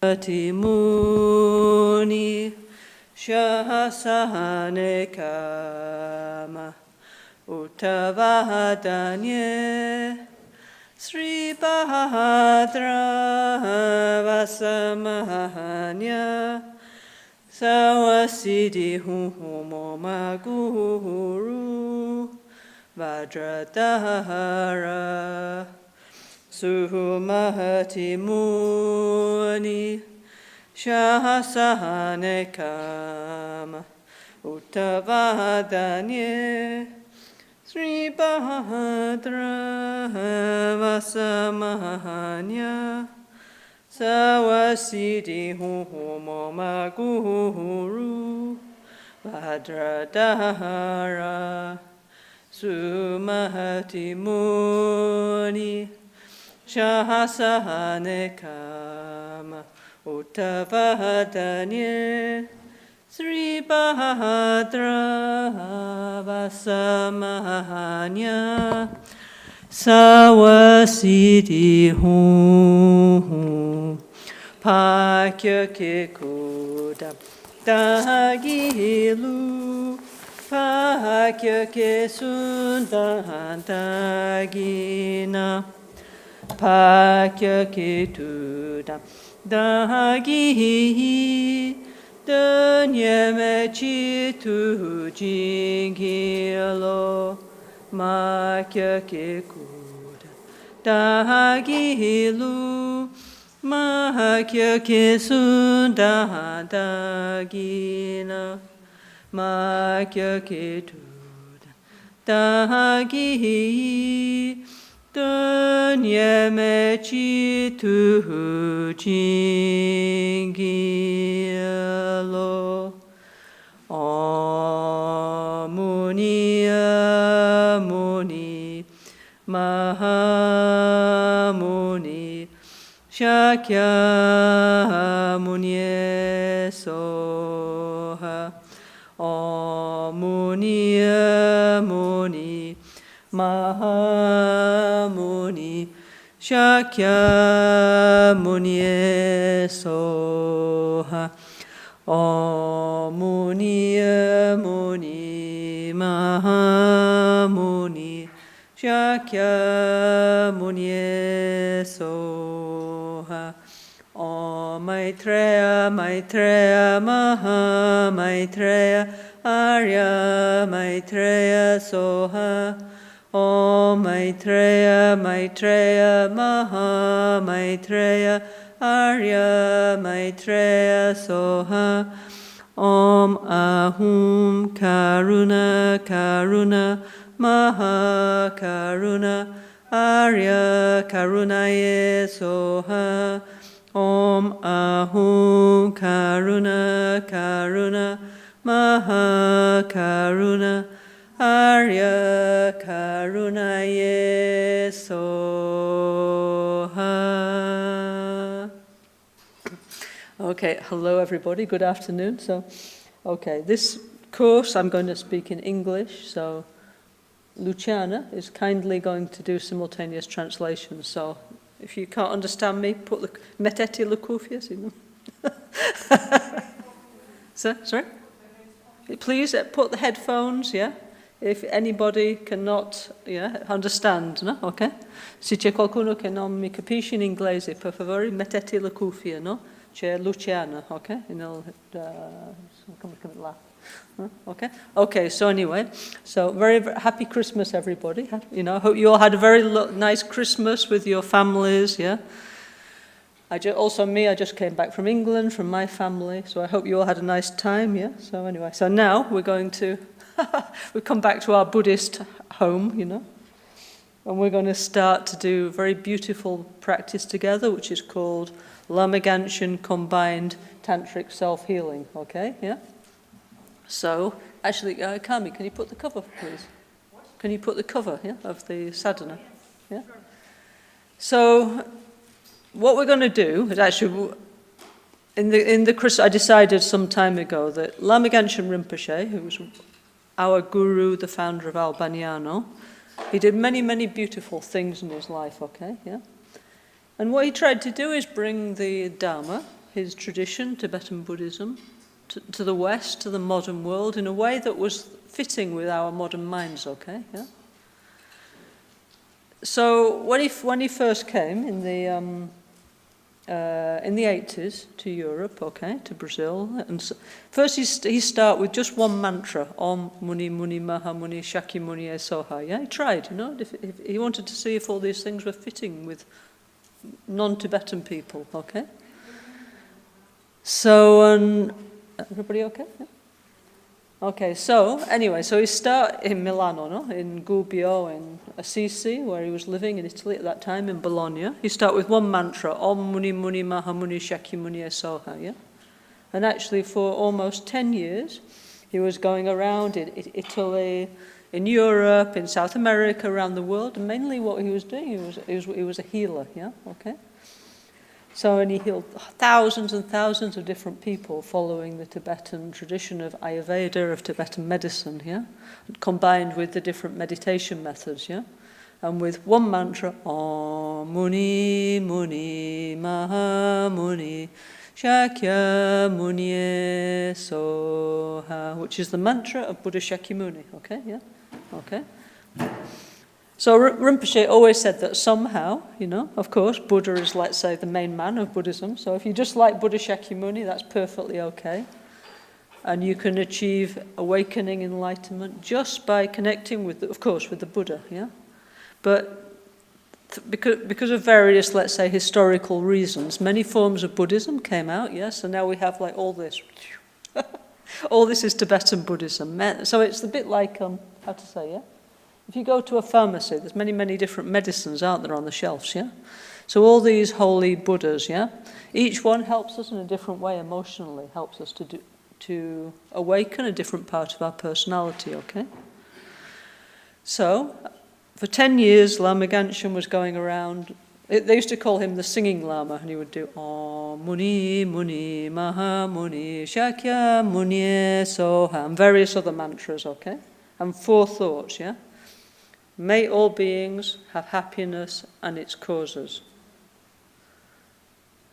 Muni Shasane Kama Uttavadanye Sri Bahadra Vasamahanya Sawasidi Humo Maguru Vajradhara Suhumahati Muni Shahasane Kama Uttavadanye Sri Bahadra Vasamahanya Sawasidi Humo Maguru Vajradhara Sumahati Muni Shahasane Kama Uttavadanye Sri Bahadra Vasamahanya Sawasiti Hu Pakya Kekuda Dagilu Pakya Kesundantagina Pakya Ketuda Dagi Danyame Chitu Jingilo Makya Kekuda Dagilu Makya Kesundantagina Makya Ketuda Dagi Danyame Chitu Jingilo Muni Muni Mahamuni Shakya Munye Soha Muni Muni Mahamuni Shakya Munye Soha Muni Muni Mahamuni Shakya Munye Soha Maitreya Maitreya Maha Maitreya Arya Maitreya Soha Maitreya Maitreya Maha Maitreya Arya Maitreya Soha Ahum Karuna Karuna Maha Karuna Arya Karunaye Soha Ahum Karuna Karuna Maha Karuna Arya Karunaye Soha. Okay, hello everybody, good afternoon. This course I'm going to speak in English, so Luciana is kindly going to do simultaneous translation. So if you can't understand me, put the mettete le cuffie, you know. Sorry? Please put the headphones, yeah? If anybody cannot understand, no? Ok? Se c'è qualcuno che non mi capisce in inglese, per favore, mettete le cuffie, no? C'è Luciana, ok? Come là. Okay? Okay, so anyway, very, very happy Christmas, everybody. You know, hope you all had a very nice Christmas with your families, yeah? I just came back from England, from my family, so I hope you all had a nice time, yeah? So anyway, now we're going to, we come back to our Buddhist home, you know, and we're going to start to do a very beautiful practice together, which is called Lama Gansin Combined Tantric Self-Healing, okay, yeah? So, actually, Kami, can you put the cover, please? Can you put the cover, yeah, of the sadhana? Yeah? So, what we're going to do is actually, in the I decided some time ago that Lama Gansin Rinpoche, who was our guru, the founder of Albagnano, he did many, many beautiful things in his life, okay, yeah? And what he tried to do is bring the Dharma his tradition, Tibetan Buddhism, to the West, to the modern world, in a way that was fitting with our modern minds, okay? Yeah? So when he first came in the 80s to Europe, okay, to Brazil, and so, first he start with just one mantra, Om Muni Muni Maha Muni Shaki Muni E Soha. Yeah, he tried, you know, if he wanted to see if all these things were fitting with non-Tibetan people, okay. So, everybody okay? Yeah? Okay, so anyway, so he started in Milano, no? In Gubbio, in Assisi, where he was living in Italy at that time, in Bologna. He started with one mantra, Om Muni Muni Maha Muni Shaki Muni E Soha, yeah? And actually for almost 10 years, he was going around in Italy, in Europe, in South America, around the world, and mainly what he was doing, he was a healer, yeah, okay? So, and he healed thousands and thousands of different people following the Tibetan tradition of Ayurveda, of Tibetan medicine, yeah? Combined with the different meditation methods, yeah? And with one mantra, Om Muni Muni Maha Muni Shakya Muni Soha, which is the mantra of Buddha Shakyamuni, okay, yeah? Okay. So Rinpoche always said that somehow, you know, of course, Buddha is, let's say, the main man of Buddhism. So if you just like Buddha Shakyamuni, that's perfectly okay. And you can achieve awakening, enlightenment, just by connecting with, of course, with the Buddha, yeah? But because of various, let's say, historical reasons, many forms of Buddhism came out, yes? And now we have, like, all this. All this is Tibetan Buddhism. So it's a bit like, how to say, yeah? If you go to a pharmacy, there's many, many different medicines, aren't there, on the shelves, yeah? So all these holy Buddhas, yeah? Each one helps us in a different way emotionally, helps us to awaken a different part of our personality, okay? So, for 10 years, Lama Gansin was going around. They used to call him the singing Lama, and he would do Om Muni Muni Maha Muni Shakya Muni Soha, and various other mantras, okay? And 4 thoughts, yeah? May all beings have happiness and its causes.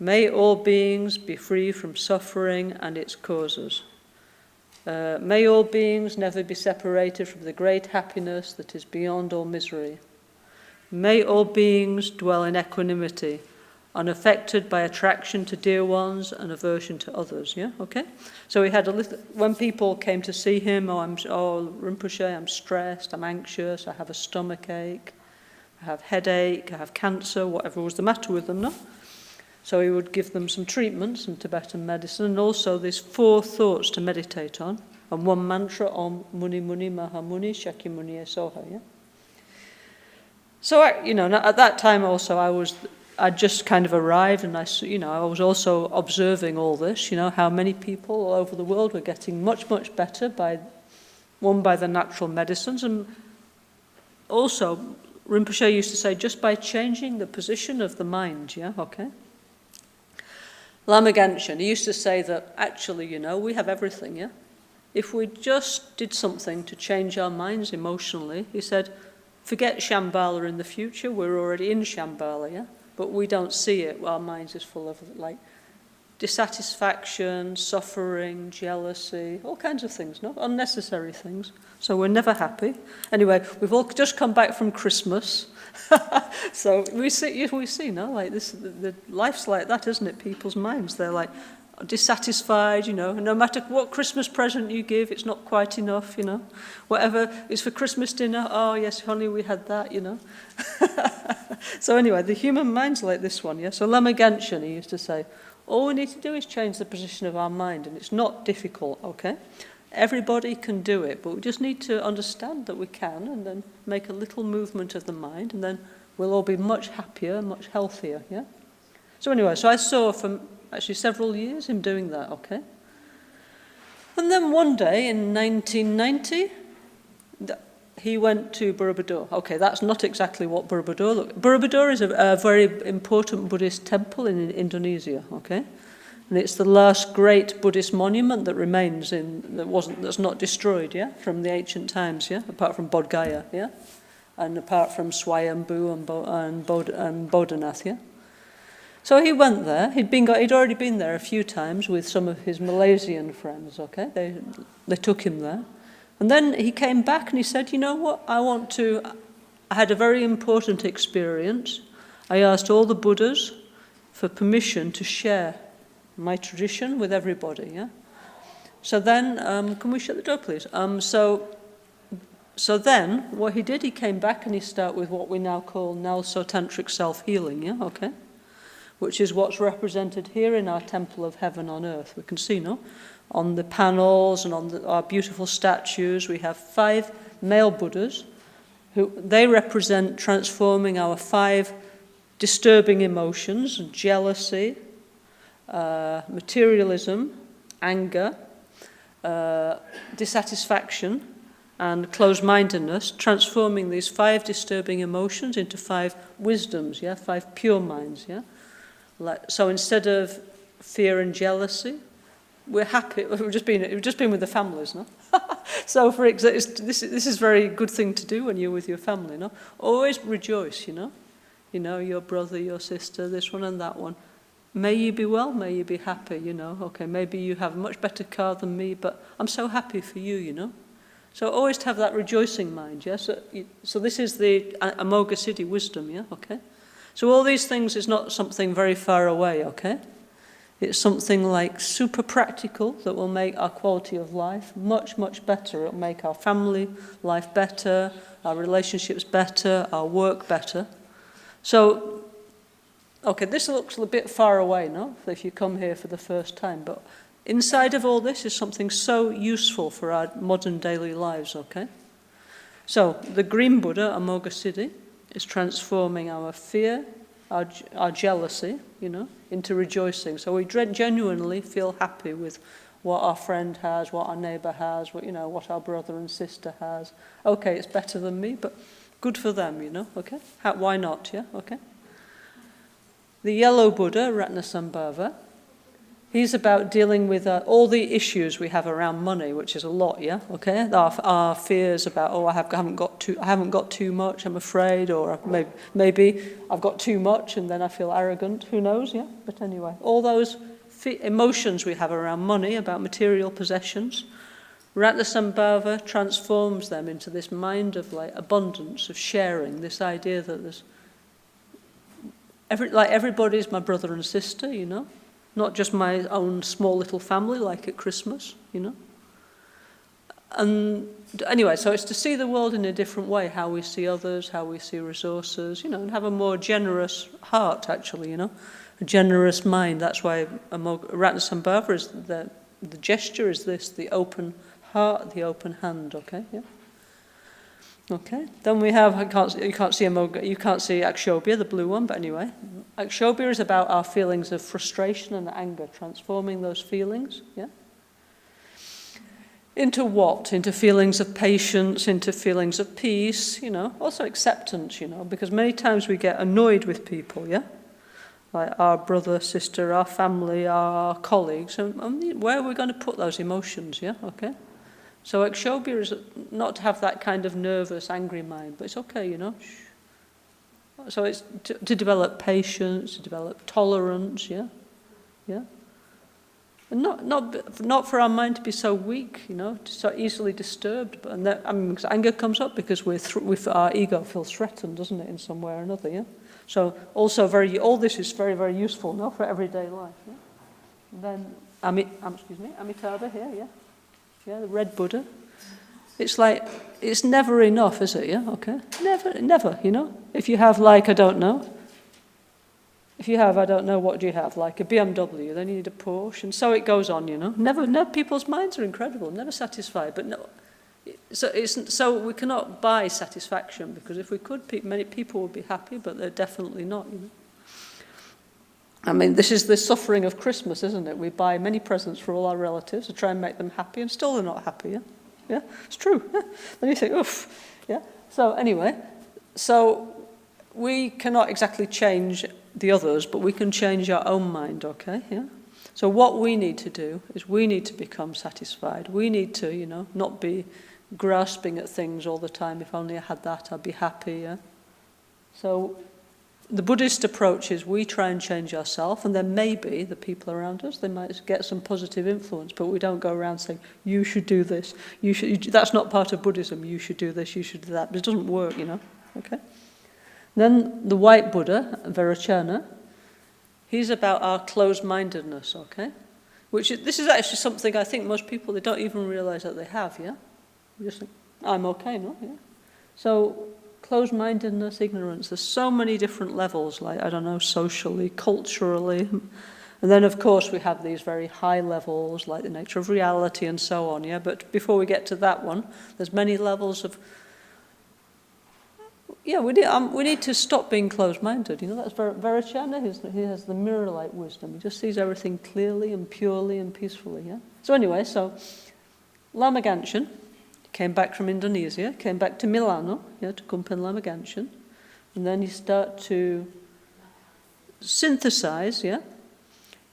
May all beings be free from suffering and its causes. May all beings never be separated from the great happiness that is beyond all misery. May all beings dwell in equanimity, unaffected by attraction to dear ones and aversion to others. Yeah, okay? So he had a little, when people came to see him, Rinpoche, I'm stressed, I'm anxious, I have a stomach ache, I have headache, I have cancer, whatever was the matter with them, no? So he would give them some treatments, some Tibetan medicine, and also these 4 thoughts to meditate on, and one mantra, Om Muni Muni Maha Muni Shakyamuni E Soha, yeah? So, at that time also I just kind of arrived, and I was also observing all this, how many people all over the world were getting much, much better by the natural medicines, and also Rinpoche used to say, just by changing the position of the mind, yeah, okay? Lama Gansin, he used to say that actually, we have everything, yeah? If we just did something to change our minds emotionally, he said, forget Shambhala in the future, we're already in Shambhala, yeah? But we don't see it. Our minds is full of, like, dissatisfaction, suffering, jealousy, all kinds of things, no? Unnecessary things. So we're never happy. Anyway, we've all just come back from Christmas. So we see, no? Like this, the life's like that, isn't it? People's minds, they're like dissatisfied, no matter what Christmas present you give, it's not quite enough, Whatever is for Christmas dinner, oh yes, honey, we had that, So anyway, the human mind's like this one, yeah? So Lama Gansin, he used to say, all we need to do is change the position of our mind, and it's not difficult, okay? Everybody can do it, but we just need to understand that we can, and then make a little movement of the mind, and then we'll all be much happier, much healthier, yeah? So anyway, so I saw from actually several years him doing that, okay? And then one day in 1990, he went to Borobudur. Okay, that's not exactly what Borobudur looked. Borobudur is a very important Buddhist temple in Indonesia, okay? And it's the last great Buddhist monument that remains that's not destroyed, yeah, from the ancient times, yeah, apart from Bodh Gaya, yeah, and apart from Swayambhu and Bodhanath, yeah. So he went there. He'd already been there a few times with some of his Malaysian friends, okay? They took him there. And then he came back and he said, you know what, I had a very important experience. I asked all the Buddhas for permission to share my tradition with everybody, yeah? So then, can we shut the door, please? So then, what he did, he came back and he started with what we now call NgalSo Tantric Self-Healing, yeah, okay? Which is what's represented here in our Temple of Heaven on Earth. We can see, no? On the panels and on our beautiful statues, we have 5 male Buddhas they represent transforming our 5 disturbing emotions: jealousy, materialism, anger, dissatisfaction, and closed-mindedness, transforming these 5 disturbing emotions into 5 wisdoms, 5 pure minds, So instead of fear and jealousy, we're happy. We've just been with the families, no? So for example, this is a very good thing to do when you're with your family, no? Always rejoice, your brother, your sister, this one and that one. May you be well, may you be happy, Okay, maybe you have a much better car than me, but I'm so happy for you, So always to have that rejoicing mind, So this is the Amoga Siddhi wisdom, Okay. So all these things is not something very far away, okay? It's something like super practical that will make our quality of life much, much better. It'll make our family life better, our relationships better, our work better. So, okay, this looks a bit far away, no? If you come here for the first time, but inside of all this is something so useful for our modern daily lives, okay? So, the Green Buddha, Amoga Siddhi, is transforming our fear, our jealousy, into rejoicing. So we genuinely feel happy with what our friend has, what our neighbour has, what our brother and sister has. Okay, it's better than me, but good for them, okay? Why not, okay? The Yellow Buddha, Ratnasambhava, he's about dealing with all the issues we have around money, which is a lot, okay? Our fears about, I haven't got too much, I'm afraid, or maybe I've got too much and then I feel arrogant. Who knows, But anyway, all those emotions we have around money, about material possessions, Ratnasambhava transforms them into this mind of abundance, of sharing. This idea that there's everybody's my brother and sister, Not just my own small little family like at Christmas, And anyway, so it's to see the world in a different way, how we see others, how we see resources, and have a more generous heart, actually, a generous mind. That's why Ratnasambhava is the gesture is this, the open heart, the open hand, okay, Okay, then we have, you can't see Akshobhya, the blue one, but anyway. Akshobhya is about our feelings of frustration and anger, transforming those feelings, Into what? Into feelings of patience, into feelings of peace, also acceptance, because many times we get annoyed with people, Like our brother, sister, our family, our colleagues, and where are we going to put those emotions, okay? So Akshobhya is not to have that kind of nervous, angry mind, but it's okay, So it's to develop patience, to develop tolerance, And not for our mind to be so weak, so easily disturbed. Because anger comes up because our ego feels threatened, doesn't it, in some way or another, So also all this is very, very useful, for everyday life, Then Amitabha here, the red Buddha. It's it's never enough, is it? Okay. Never. If you have I don't know. If you have, I don't know, what do you have? Like a BMW, then you need a Porsche, and so it goes on. Never. People's minds are incredible, never satisfied. But no, so we cannot buy satisfaction, because if we could, many people would be happy, but they're definitely not. This is the suffering of Christmas, isn't it? We buy many presents for all our relatives to try and make them happy, and still they're not happy, Yeah, it's true. Then you think, oof, So anyway, we cannot exactly change the others, but we can change our own mind, okay, So what we need to do is we need to become satisfied. We need to, not be grasping at things all the time. If only I had that, I'd be happy, So the Buddhist approach is we try and change ourselves, and then maybe the people around us, they might get some positive influence, but we don't go around saying, you should do this, that's not part of Buddhism, you should do this, you should do that. But it doesn't work, okay? Then the white Buddha, Vairocana, he's about our closed-mindedness, okay? This is actually something I think most people, they don't even realize that they have, yeah? You just think, I'm okay, no? Yeah. So, closed-mindedness, ignorance, there's so many different levels, like, I don't know, socially, culturally. And then, of course, we have these very high levels, like the nature of reality and so on, yeah? But before we get to that one, there's many levels of, yeah, we need to stop being closed-minded. That's Vairocana, he has the mirror-like wisdom. He just sees everything clearly and purely and peacefully, yeah? So anyway, Lama Gansin came back from Indonesia, came back to Milano, to accompany Lama Gansin, and then he started to synthesize,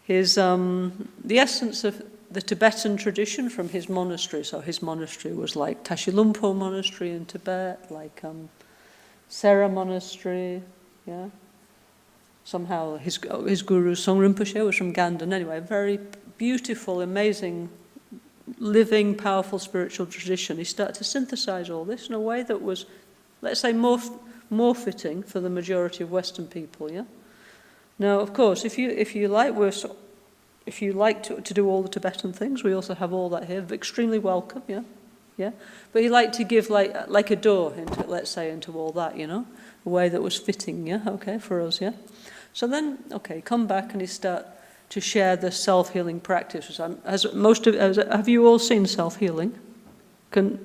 his the essence of the Tibetan tradition from his monastery. So his monastery was like Tashi Lumpo Monastery in Tibet, like Sera Monastery, Somehow his guru Song Rinpoche was from Ganden. Anyway, a very beautiful, amazing, living, powerful spiritual tradition. He started to synthesize all this in a way that was, let's say, more fitting for the majority of Western people. Now, of course, if you like to do all the Tibetan things, we also have all that here. Extremely welcome. But he liked to give like a door into, let's say, into all that. A way that was fitting. Okay, for us. So then, come back and he start to share the self-healing practice. Have you all seen self-healing?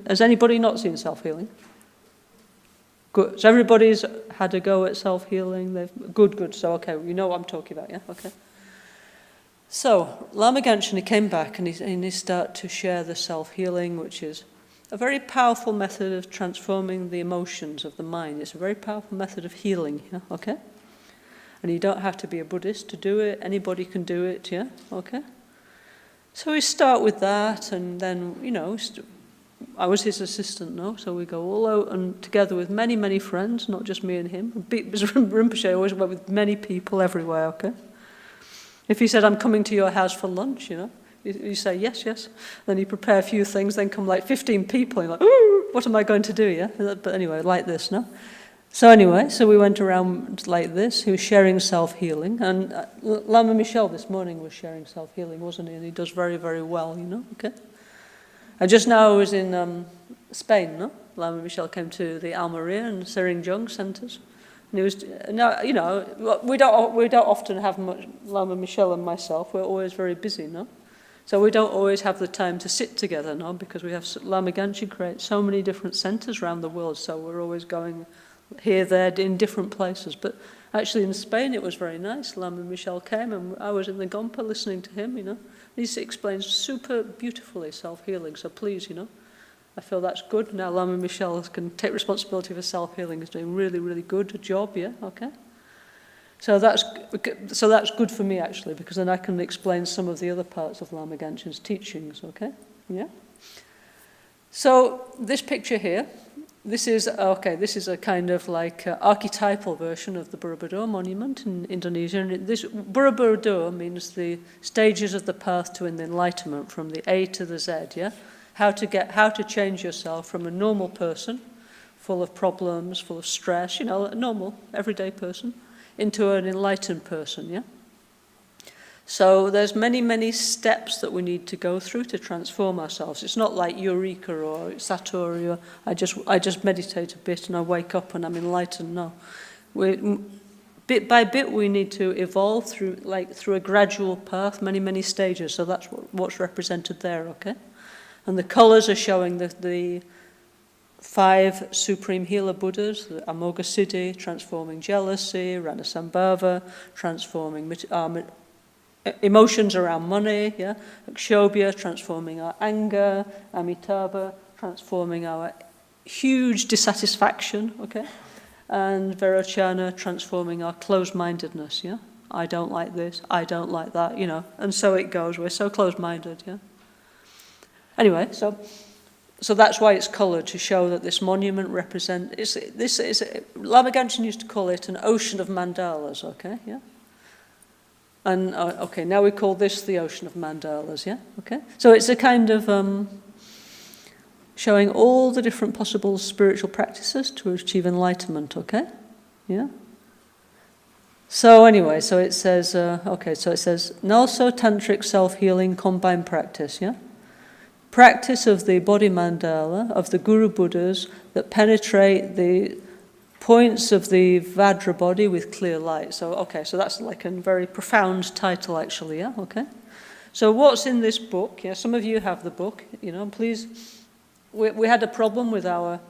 Has anybody not seen self-healing? Good. So everybody's had a go at self-healing. Good. So, okay, you know what I'm talking about, Okay. So, Lama Gansin, he came back and he started to share the self-healing, which is a very powerful method of transforming the emotions of the mind. It's a very powerful method of healing, okay? And you don't have to be a Buddhist to do it. Anybody can do it, okay? So we start with that, and then, I was his assistant, so we go all out and together with many, many friends, not just me and him. Rinpoche always went with many people everywhere, okay? If he said, I'm coming to your house for lunch, you say, yes. Then you prepare a few things, then come like 15 people, and you're like, ooh, what am I going to do, But anyway, like this, no? So anyway, we went around like this. He was sharing self-healing. And Lama Michel this morning was sharing self-healing, wasn't he? And he does very, very well, okay? And just now I was in Spain, no? Lama Michel came to the Almeria and Serinjong centres. And he was, we don't often have much, Lama Michel and myself, we're always very busy, no? So we don't always have the time to sit together, no? Because we have, Lama Gansin creates so many different centres around the world, so we're always going here, there, in different places. But actually in Spain it was very nice. Lama Michel came and I was in the Gompa listening to him, He explains super beautifully self-healing, so please, I feel that's good. Now Lama Michel can take responsibility for self-healing. He's doing really, really good job, okay? So that's good for me, actually, because then I can explain some of the other parts of Lama Gansin's teachings, okay? Yeah? So this picture here, this is a kind of like archetypal version of the Borobudur monument in Indonesia. And this Borobudur means the stages of the path to an enlightenment from the A to the Z, How to change yourself from a normal person, full of problems, full of stress, a normal, everyday person, into an enlightened person, So there's many, many steps that we need to go through to transform ourselves. It's not like Eureka or Satori or I just meditate a bit and I wake up and I'm enlightened. No. Bit by bit we need to evolve through a gradual path, many, many stages. So that's what's represented there, okay? And the colours are showing the 5 Supreme Healer Buddhas, the Amoghasiddhi, transforming jealousy, Ranasambhava, transforming emotions around money, Akshobhya, transforming our anger, Amitabha, transforming our huge dissatisfaction, okay? And Vairocana, transforming our closed-mindedness, I don't like this, I don't like that, and so it goes. We're so closed-minded, Anyway, so So that's why it's coloured, to show that this monument represents, Lama Gansin used to call it an ocean of mandalas, okay, yeah? And, okay, now we call this the ocean of mandalas, yeah, okay? So it's a kind of showing all the different possible spiritual practices to achieve enlightenment, okay, yeah? So anyway, so it says, NgalSo Tantric Self-Healing Combined Practice, yeah? Practice of the body mandala of the Guru Buddhas that penetrate the points of the Vajra body with clear light. So, okay, so that's like a very profound title, actually, yeah, okay? So what's in this book? Yeah, some of you have the book, you know, please. We had a problem with our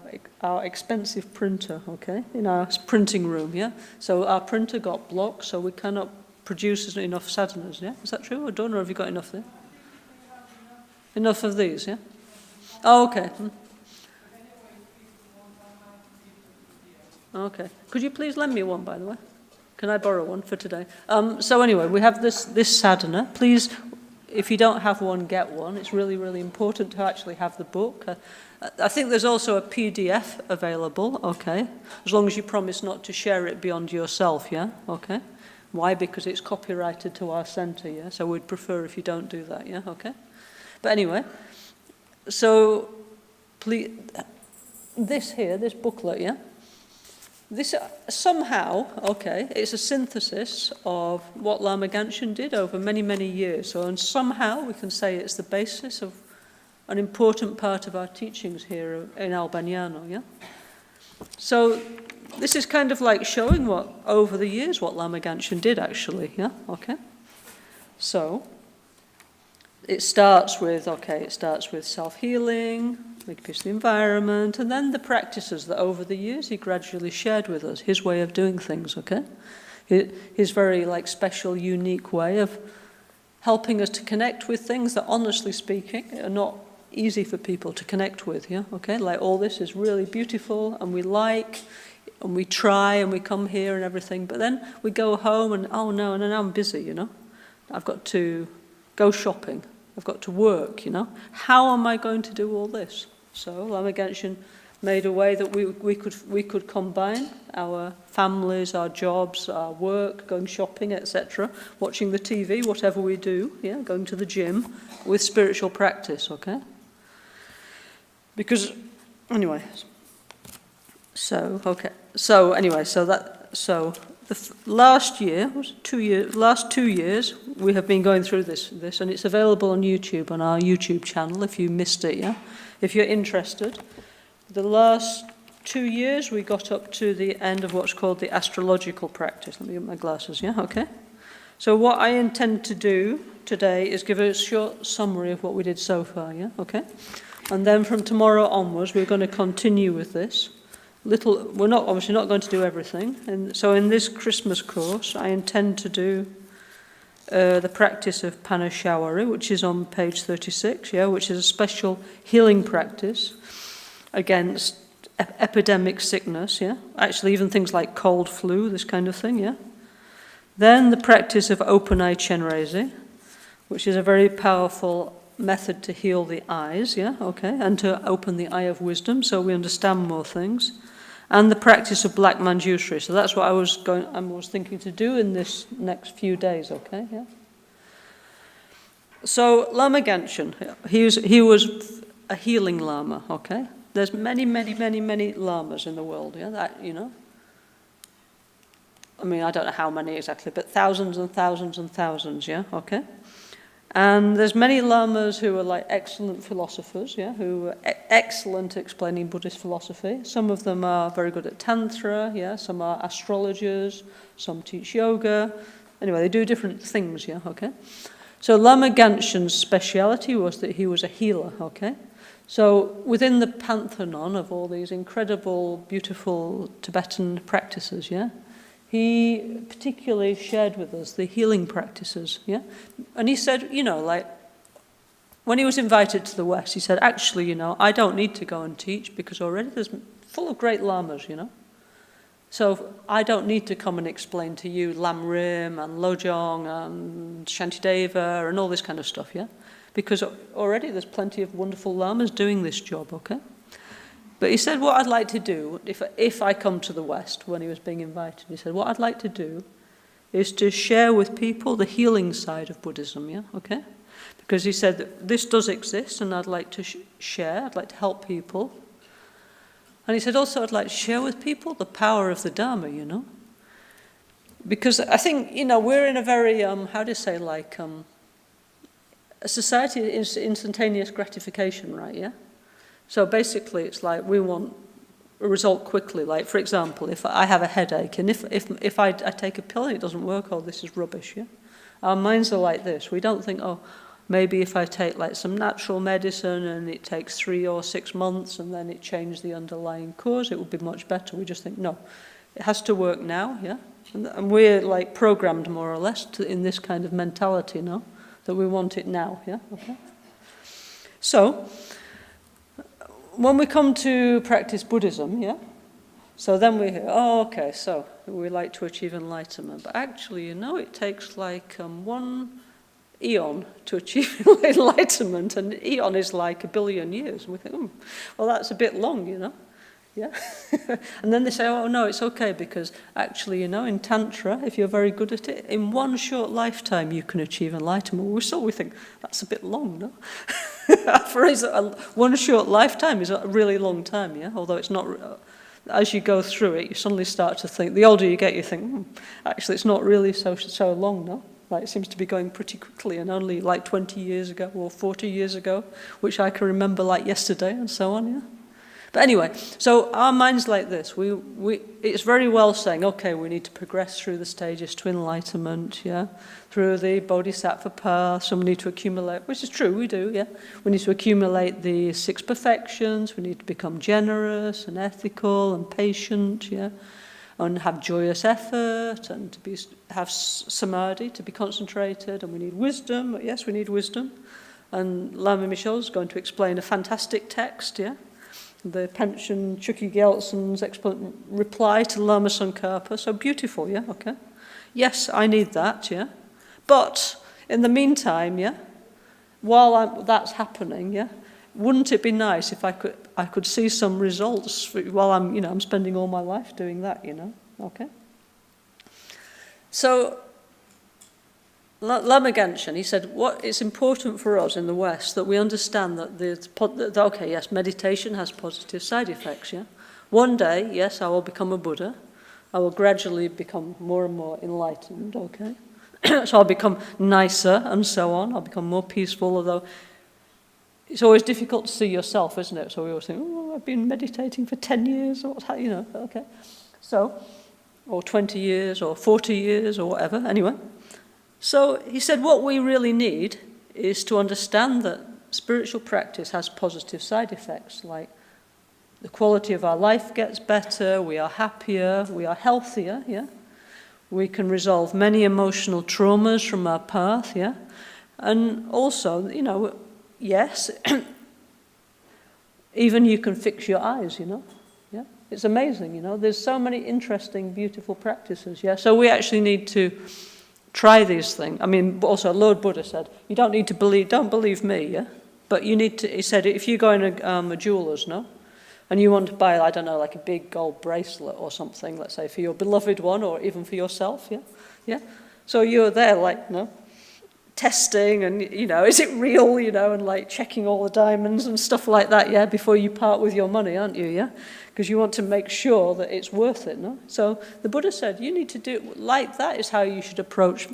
expensive printer, okay, in our printing room, yeah? So our printer got blocked, so we cannot produce enough sadhanas, yeah? Is that true? I don't know if you got enough there. Enough of these, yeah? Oh, okay. Okay. Could you please lend me one, by the way? Can I borrow one for today? So anyway, we have this sadhana. Please, if you don't have one, get one. It's really, really important to actually have the book. I think there's also a PDF available, okay? As long as you promise not to share it beyond yourself, yeah? Okay. Why? Because it's copyrighted to our centre, yeah? So we'd prefer if you don't do that, yeah? Okay. But anyway, so please, this booklet, yeah? This somehow, okay, it's a synthesis of what Lama Gansin did over many, many years. So, and somehow we can say it's the basis of an important part of our teachings here in Albagnano, yeah? So this is kind of like showing what, over the years, what Lama Gansin did actually, yeah? Okay. So it starts with self-healing, make peace with the environment, and then the practices that over the years he gradually shared with us, his way of doing things, okay? His very special, unique way of helping us to connect with things that, honestly speaking, are not easy for people to connect with, yeah, okay? Like all this is really beautiful, and we like, and we try, and we come here and everything, but then we go home and, oh no, and now I'm busy, you know? I've got to go shopping. I've got to work, you know. How am I going to do all this? So Lama Gansin made a way that we could combine our families, our jobs, our work, going shopping, etc., watching the TV, whatever we do, yeah, going to the gym, with spiritual practice, okay? Because, anyway, last two years, we have been going through this, and it's available on YouTube, on our YouTube channel, if you missed it, yeah? If you're interested. The last 2 years, we got up to the end of what's called the astrological practice. Let me get my glasses, yeah? Okay. So what I intend to do today is give a short summary of what we did so far, yeah? Okay. And then from tomorrow onwards, we're going to continue with this. We're obviously not going to do everything. And so in this Christmas course, I intend to do the practice of Panashawari, which is on page 36, yeah, which is a special healing practice against epidemic sickness, yeah. Actually, even things like cold, flu, this kind of thing, yeah. Then the practice of open-eye Chenrezi, which is a very powerful method to heal the eyes, yeah, okay, and to open the eye of wisdom so we understand more things. And the practice of black manjusri. So that's what I was thinking to do in this next few days, okay, yeah. So Lama Gansin, he was a healing Lama, okay. There's many, many, many, many Lamas in the world, yeah, that, you know. I mean, I don't know how many exactly, but thousands and thousands and thousands, yeah, okay. And there's many Lamas who are like excellent philosophers, yeah, who are excellent at explaining Buddhist philosophy. Some of them are very good at Tantra, yeah, some are astrologers, some teach yoga. Anyway, they do different things, yeah, okay. So Lama Gansin's speciality was that he was a healer, okay. So within the pantheon of all these incredible, beautiful Tibetan practices, yeah, he particularly shared with us the healing practices, yeah? And he said, you know, like, when he was invited to the West, he said, actually, you know, I don't need to go and teach because already there's full of great Lamas, you know? So I don't need to come and explain to you Lam Rim and Lojong and Shantideva and all this kind of stuff, yeah? because already there's plenty of wonderful lamas doing this job, okay? But he said, what I'd like to do, if I come to the West, when he was being invited, he said, what I'd like to do is to share with people the healing side of Buddhism, yeah, okay? Because he said that this does exist, and I'd like to share, I'd like to help people. And he said also, I'd like to share with people the power of the Dharma, you know? Because I think, you know, we're in a very, how do you say, like, a society is instantaneous gratification, right, yeah? So basically it's like we want a result quickly. Like, for example, if I have a headache, and if I take a pill and it doesn't work, oh, this is rubbish, yeah? Our minds are like this. We don't think, oh, maybe if I take like some natural medicine and it takes 3 or 6 months and then it changes the underlying cause, it would be much better. We just think, no, it has to work now, yeah? And we're like programmed more or less in this kind of mentality, no? That we want it now, yeah? Okay. So, when we come to practice Buddhism, yeah? So then we hear, oh, okay, so we like to achieve enlightenment. But actually, you know, it takes like 1 eon to achieve enlightenment, and an eon is like 1 billion years. And we think, well, that's a bit long, you know? Yeah? And then they say, oh, no, it's okay, because actually, you know, in Tantra, if you're very good at it, in 1 short lifetime you can achieve enlightenment. We think, that's a bit long, no? For us, 1 short lifetime is a really long time, yeah? Although it's not, as you go through it, you suddenly start to think, the older you get, you think, actually, it's not really so long, no? Like, it seems to be going pretty quickly, and only like 20 years ago or 40 years ago, which I can remember like yesterday, and so on, yeah? But anyway, so our mind's like this. It's very well saying, okay, we need to progress through the stages to enlightenment, yeah, through the bodhisattva path. So we need to accumulate, which is true, we do, yeah. We need to accumulate the 6 perfections. We need to become generous and ethical and patient, yeah, and have joyous effort, and to have samadhi, to be concentrated. And we need wisdom. Yes, we need wisdom. And Lama Michel's going to explain a fantastic text, yeah. The Panchen Chukyi Gyaltsen's reply to Lama Tsongkhapa. So beautiful, yeah, okay. Yes, I need that, yeah. But in the meantime, yeah, while that's happening, yeah, wouldn't it be nice if I could see some results while I'm spending all my life doing that, you know, okay. So Lama Gansin, he said, it's important for us in the West that we understand that okay, yes, meditation has positive side effects, yeah. One day, yes, I will become a Buddha. I will gradually become more and more enlightened, okay. So I'll become nicer and so on. I'll become more peaceful, although it's always difficult to see yourself, isn't it? So we always think, oh, I've been meditating for 10 years, or you know, okay. So, or 20 years, or 40 years, or whatever, anyway. So he said what we really need is to understand that spiritual practice has positive side effects, like the quality of our life gets better, we are happier, we are healthier, yeah? We can resolve many emotional traumas from our path, yeah? And also, you know, yes, even you can fix your eyes, you know? Yeah? It's amazing, you know? There's so many interesting, beautiful practices, yeah? So we actually need to try these things. I mean, also Lord Buddha said, you don't need to believe, don't believe me, yeah? But you need to, he said, if you go in a jeweler's, no? And you want to buy, I don't know, like a big gold bracelet or something, let's say, for your beloved one or even for yourself, yeah? Yeah? So you're there, like, you know, testing and, you know, is it real, you know, and like checking all the diamonds and stuff like that, yeah, before you part with your money, aren't you, yeah? Because you want to make sure that it's worth it, no? So the Buddha said, you need to do it like that is how you should approach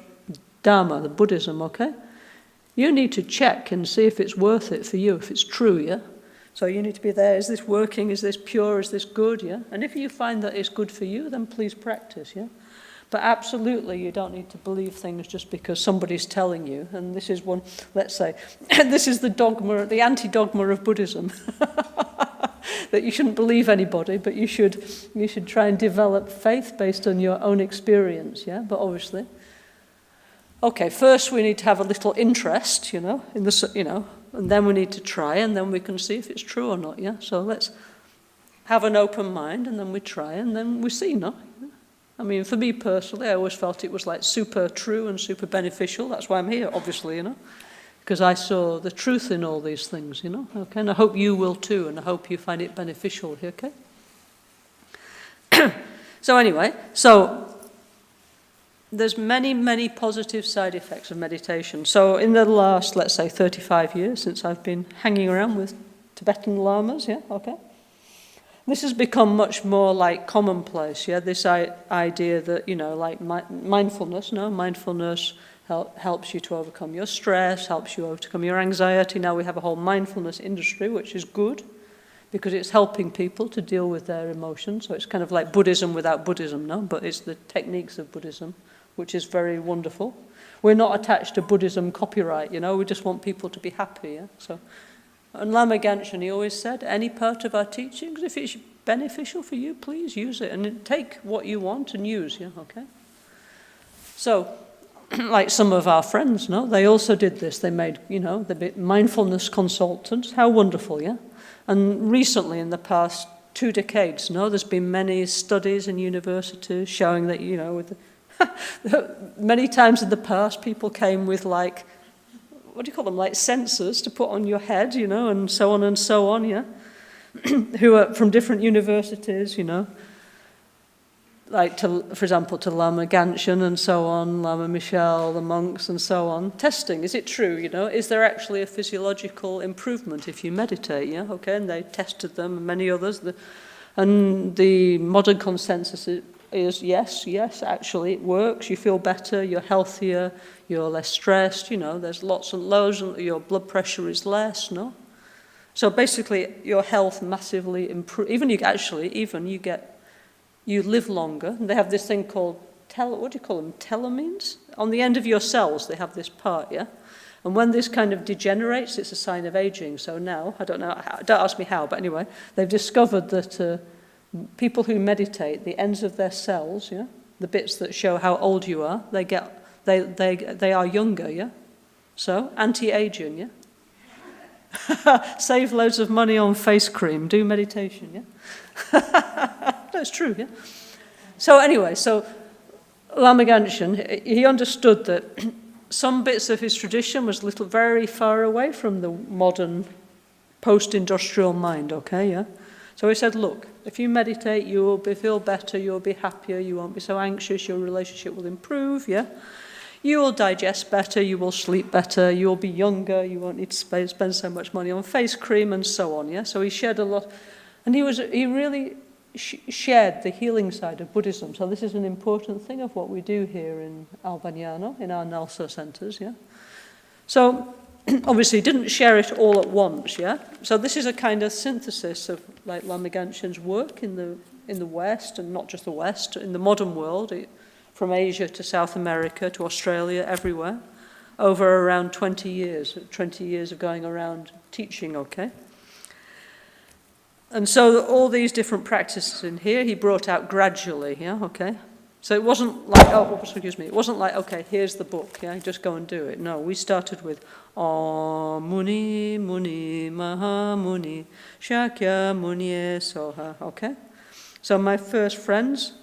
Dharma, the Buddhism, okay? You need to check and see if it's worth it for you, if it's true, yeah? So you need to be there, is this working, is this pure, is this good, yeah? And if you find that it's good for you, then please practice, yeah? But absolutely, you don't need to believe things just because somebody's telling you. And this is one, let's say, this is the dogma, the anti-dogma of Buddhism. That you shouldn't believe anybody, but you should try and develop faith based on your own experience, yeah? But obviously, okay, first we need to have a little interest, you know, in the, you know, and then we need to try, and then we can see if it's true or not, yeah? So let's have an open mind, and then we try, and then we see, no? I mean, for me personally, I always felt it was like super true and super beneficial. That's why I'm here, obviously, you know. because I saw the truth in all these things, okay? And I hope you will too, and I hope you find it beneficial, okay? So anyway, there's many, many positive side effects of meditation. So in the last, let's say, 35 years since I've been hanging around with Tibetan lamas, okay? This has become much more like commonplace, this idea that, like mindfulness, mindfulness helps you to overcome your stress, helps you overcome your anxiety. Now we have a whole mindfulness industry, which is good, because it's helping people to deal with their emotions. So it's kind of like Buddhism without Buddhism, but it's the techniques of Buddhism, which is very wonderful. We're not attached to Buddhism copyright, we just want people to be happy, And Lama Gansin, he always said, any part of our teachings, if it's beneficial for you, please use it. And take what you want and use, okay? So, like some of our friends, they also did this. They made, the mindfulness consultants. How wonderful, And recently, in the past 2 decades, there's been many studies in universities showing that, many times in the past, people came with like, what do you call them, like sensors to put on your head, and so on, who are from different universities, like, for example, to Lama Gansin and so on, Lama Michel, the monks and so on, testing, is it true, is there actually a physiological improvement if you meditate, okay, and they tested them and many others, and the modern consensus is yes, actually it works, you feel better, you're healthier, you're less stressed, there's lots and loads, and your blood pressure is less, So basically your health massively improves, you live longer. And they have this thing called, what do you call them, telomeres? On the end of your cells they have this part, And when this kind of degenerates, it's a sign of aging. So now, I don't know, don't ask me how, but anyway, they've discovered that people who meditate, the ends of their cells, the bits that show how old you are, they are younger, So anti-aging, Save loads of money on face cream, do meditation, That's true, So anyway, Lama Gansin, he understood that some bits of his tradition was very far away from the modern post-industrial mind, okay, So he said, look, if you meditate, you will feel better, you'll be happier, you won't be so anxious, your relationship will improve, You will digest better, you will sleep better, you will be younger, you won't need to spend so much money on face cream and so on, So he shared a lot, and he really shared the healing side of Buddhism. So this is an important thing of what we do here in Albagnano, in our NgalSo centers, So obviously he didn't share it all at once, So this is a kind of synthesis of like Lama Gansin's work in the West, and not just the West, in the modern world, from Asia to South America to Australia, everywhere, over around 20 years of going around teaching, okay? And so all these different practices in here, he brought out gradually, okay? So it wasn't like, it wasn't like, okay, here's the book, just go and do it. No, we started with Om Muni Muni Maha Muni Shakya Muni Soha, okay? So my first friends,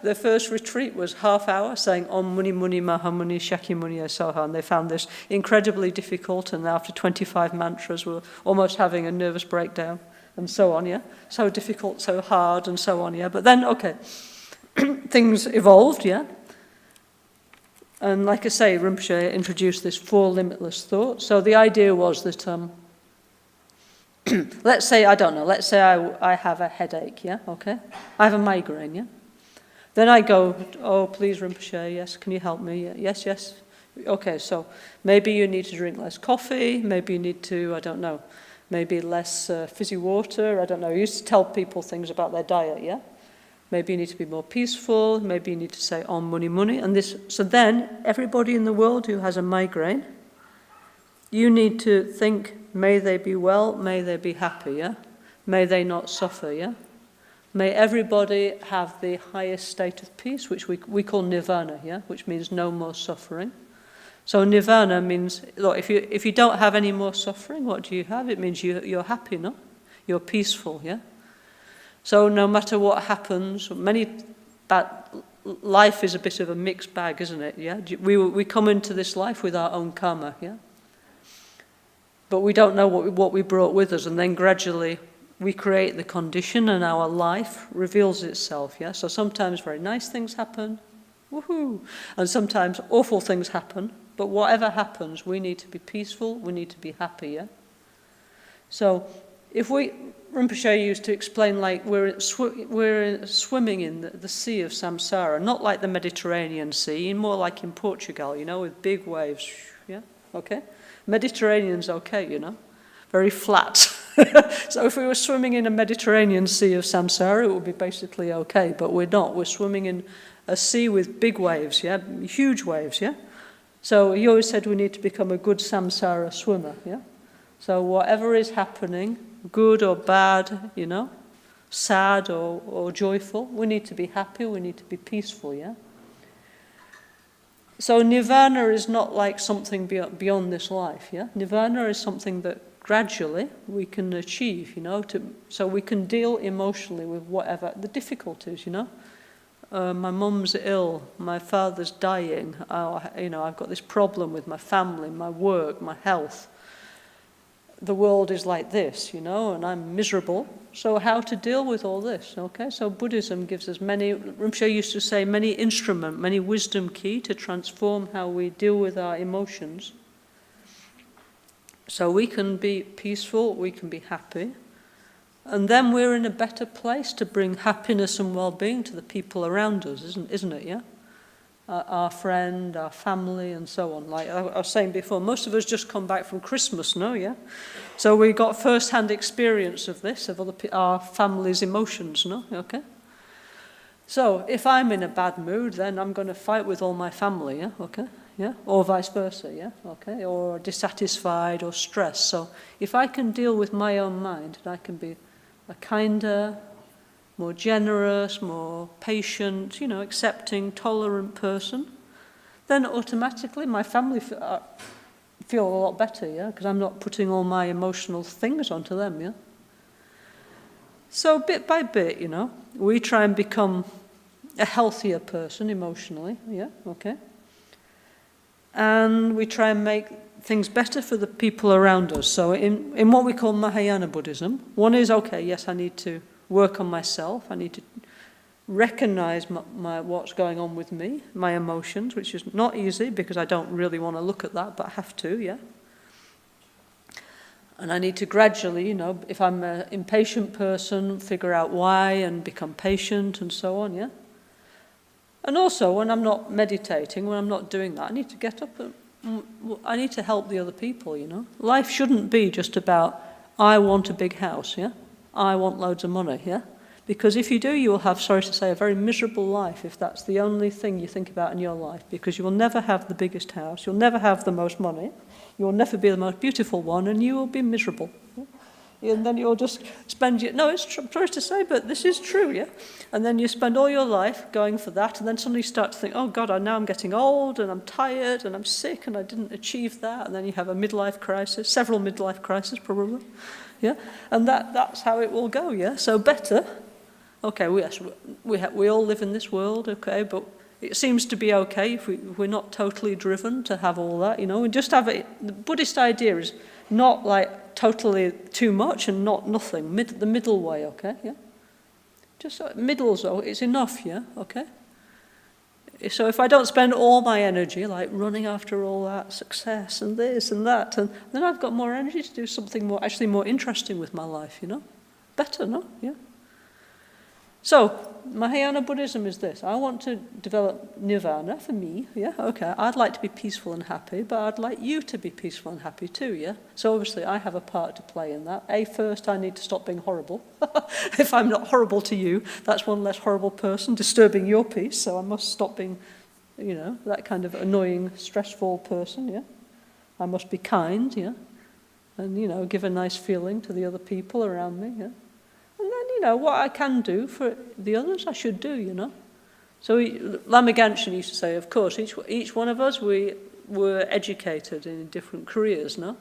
their first retreat was half hour saying Om Muni Muni Maha Muni Shakya Muni Soha, and they found this incredibly difficult, and after 25 mantras were almost having a nervous breakdown and so on, So difficult, so hard and so on, But then, okay, things evolved, And like I say, Rinpoche introduced this 4 limitless thoughts. So the idea was that, let's say I have a headache, okay? I have a migraine, Then I go, oh, please, Rinpoche, yes, can you help me? Yes. Okay, so maybe you need to drink less coffee, maybe you need to, I don't know, maybe less fizzy water, I don't know. I used to tell people things about their diet, Maybe you need to be more peaceful, maybe you need to say Om Muni Muni, and this. So then, everybody in the world who has a migraine, you need to think, may they be well, may they be happy, May they not suffer, May everybody have the highest state of peace, which we call nirvana, which means no more suffering. So nirvana means, look, if you don't have any more suffering, what do you have? It means you're happy, no? You're peaceful, So no matter what happens, life is a bit of a mixed bag, isn't it? We come into this life with our own karma, but we don't know what we brought with us, and then gradually we create the condition and our life reveals itself, yeah? So sometimes very nice things happen, woohoo, and sometimes awful things happen, but whatever happens, we need to be peaceful, we need to be happy, yeah? So Rinpoche used to explain like we're swimming in the sea of samsara, not like the Mediterranean Sea, more like in Portugal, with big waves, yeah, okay? Mediterranean's okay, very flat. So if we were swimming in a Mediterranean Sea of samsara, it would be basically okay, but we're not. We're swimming in a sea with big waves, yeah, huge waves, yeah? So he always said we need to become a good samsara swimmer, yeah? So whatever is happening, good or bad, sad or joyful, we need to be happy, we need to be peaceful, yeah? So nirvana is not like something beyond this life, yeah? Nirvana is something that gradually we can achieve, so we can deal emotionally with whatever the difficulties, My mum's ill, my father's dying, I've got this problem with my family, my work, my health. The world is like this, and I'm miserable. So how to deal with all this, okay? So Buddhism gives us Rinpoche used to say, many wisdom key to transform how we deal with our emotions. So we can be peaceful, we can be happy, and then we're in a better place to bring happiness and well-being to the people around us, isn't it, yeah? Our friend, our family, and so on. Like I was saying before, most of us just come back from Christmas, no, yeah? So we got first-hand experience of this, of our family's emotions, no, okay? So if I'm in a bad mood, then I'm going to fight with all my family, yeah, okay? Yeah, or vice versa, yeah, okay, or dissatisfied or stressed. So if I can deal with my own mind, and I can be a kinder, more generous, more patient, accepting, tolerant person, then automatically my family feel a lot better, yeah, because I'm not putting all my emotional things onto them, yeah. So bit by bit, we try and become a healthier person emotionally, yeah, okay. And we try and make things better for the people around us. So in what we call Mahayana Buddhism, one is, okay, yes, I need to work on myself, I need to recognize my what's going on with me, my emotions, which is not easy because I don't really want to look at that, but I have to, yeah. And I need to gradually, if I'm an impatient person, figure out why and become patient and so on, yeah. And also, when I'm not meditating, when I'm not doing that, I need to get up and I need to help the other people, Life shouldn't be just about, I want a big house, yeah? I want loads of money, yeah? Because if you do, you will have, sorry to say, a very miserable life if that's the only thing you think about in your life, because you will never have the biggest house, you'll never have the most money, you will never be the most beautiful one, and you will be miserable. Yeah? And then you'll just spend sorry to say, but this is true, yeah? And then you spend all your life going for that, and then suddenly you start to think, oh God, now I'm getting old, and I'm tired, and I'm sick, and I didn't achieve that, and then you have a midlife crisis, several midlife crises probably, yeah? And that's how it will go, yeah? So better, okay, yes, we all live in this world, okay, but it seems to be okay if we're not totally driven to have all that, we just have it. The Buddhist idea is not like totally too much and not nothing, the middle way, okay, yeah? Just middle, so it's enough, yeah, okay? So if I don't spend all my energy like running after all that success and this and that, and then I've got more energy to do something more interesting with my life, Better, no? Yeah. So, Mahayana Buddhism is this. I want to develop nirvana for me, yeah, okay. I'd like to be peaceful and happy, but I'd like you to be peaceful and happy too, yeah? So obviously I have a part to play in that. First I need to stop being horrible. If I'm not horrible to you, that's one less horrible person disturbing your peace, so I must stop being, that kind of annoying, stressful person, yeah? I must be kind, yeah? And, give a nice feeling to the other people around me, yeah? And then, what I can do for the others, I should do, So Lama Gansin used to say, of course, each one of us, we were educated in different careers, no?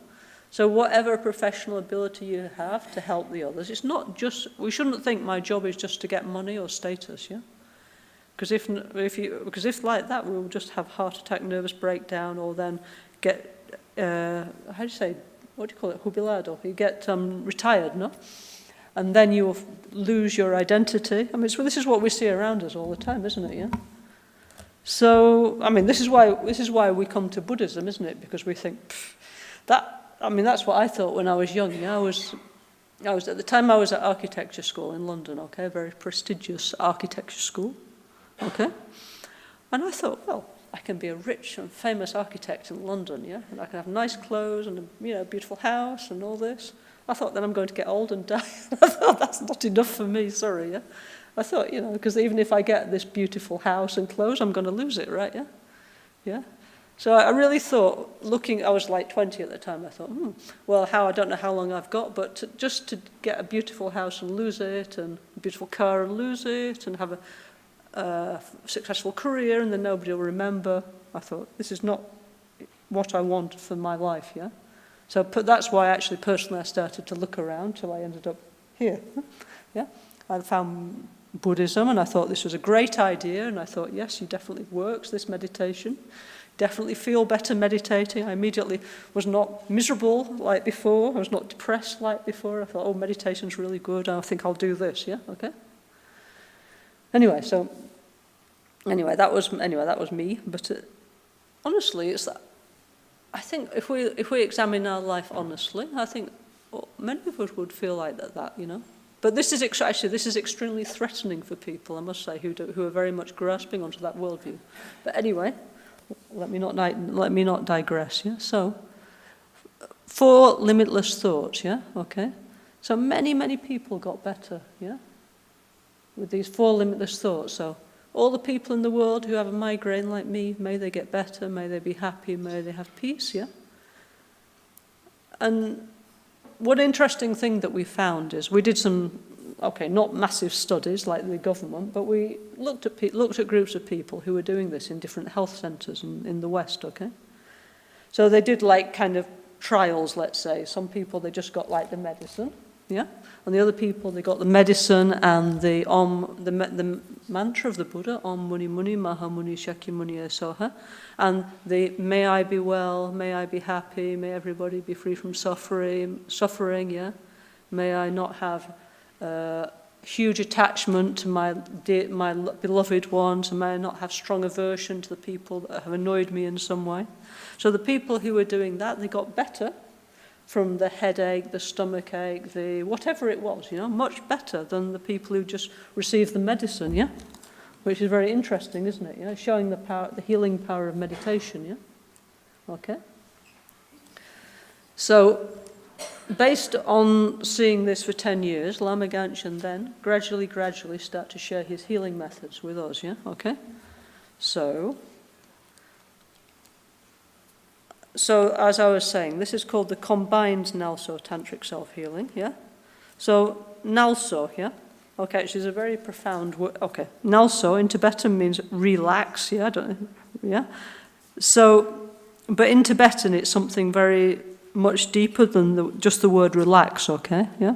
So whatever professional ability you have to help the others, it's not just, we shouldn't think my job is just to get money or status, yeah? Because if like that, we'll just have heart attack, nervous breakdown, or then get, what do you call it, jubilado, you get retired, no? And then you lose your identity. I mean, this is what we see around us all the time, isn't it, yeah? So, I mean, this is why we come to Buddhism, isn't it? Because we think, that's what I thought when I was young, yeah? I was at the time I was at architecture school in London, okay, a very prestigious architecture school, okay? And I thought, well, I can be a rich and famous architect in London, yeah? And I can have nice clothes and a beautiful house and all this. I thought then I'm going to get old and die. I thought that's not enough for me, sorry, yeah? I thought, because even if I get this beautiful house and clothes, I'm going to lose it, right, yeah? Yeah? So I really thought, I was like 20 at the time, I thought, well, I don't know how long I've got, but just to get a beautiful house and lose it, and a beautiful car and lose it, and have a successful career, and then nobody will remember. I thought, this is not what I want for my life, yeah? So that's why actually personally I started to look around till I ended up here, yeah? I found Buddhism and I thought this was a great idea, and I thought, yes, it definitely works, this meditation. Definitely feel better meditating. I immediately was not miserable like before. I was not depressed like before. I thought, oh, meditation's really good. I think I'll do this, yeah? Okay? Anyway, that was me. But honestly, it's that. I think if we examine our life honestly, I think many of us would feel like that, But this is extremely threatening for people, I must say, who are very much grasping onto that worldview. But anyway, let me not digress. Yeah. So, 4 limitless thoughts. Yeah. Okay. So many people got better. Yeah. With these 4 limitless thoughts. So all the people in the world who have a migraine like me, may they get better, may they be happy, may they have peace, yeah? And one interesting thing that we found is we did some, not massive studies like the government, but we looked at groups of people who were doing this in different health centres in the West, okay? So they did like kind of trials, let's say. Some people, they just got like the medicine, yeah? And the other people, they got the medicine and the mantra of the Buddha, Om Muni Muni Maha Muni Shakya Muni Soha, and the may I be well, may I be happy, may everybody be free from suffering, yeah? May I not have huge attachment to my beloved ones, and may I not have strong aversion to the people that have annoyed me in some way. So the people who were doing that, they got better from the headache, the stomach ache, the whatever it was, much better than the people who just received the medicine, yeah? Which is very interesting, isn't it? Showing the healing power of meditation, yeah? Okay? So, based on seeing this for 10 years, Lama Gansin then gradually start to share his healing methods with us, yeah? Okay? So as I was saying, this is called the combined NgalSo Tantric Self-Healing, yeah? So, NgalSo, yeah? Okay, which is a very profound word. Okay, NgalSo in Tibetan means relax, yeah? Yeah? So, but in Tibetan it's something very much deeper than just the word relax, okay, yeah?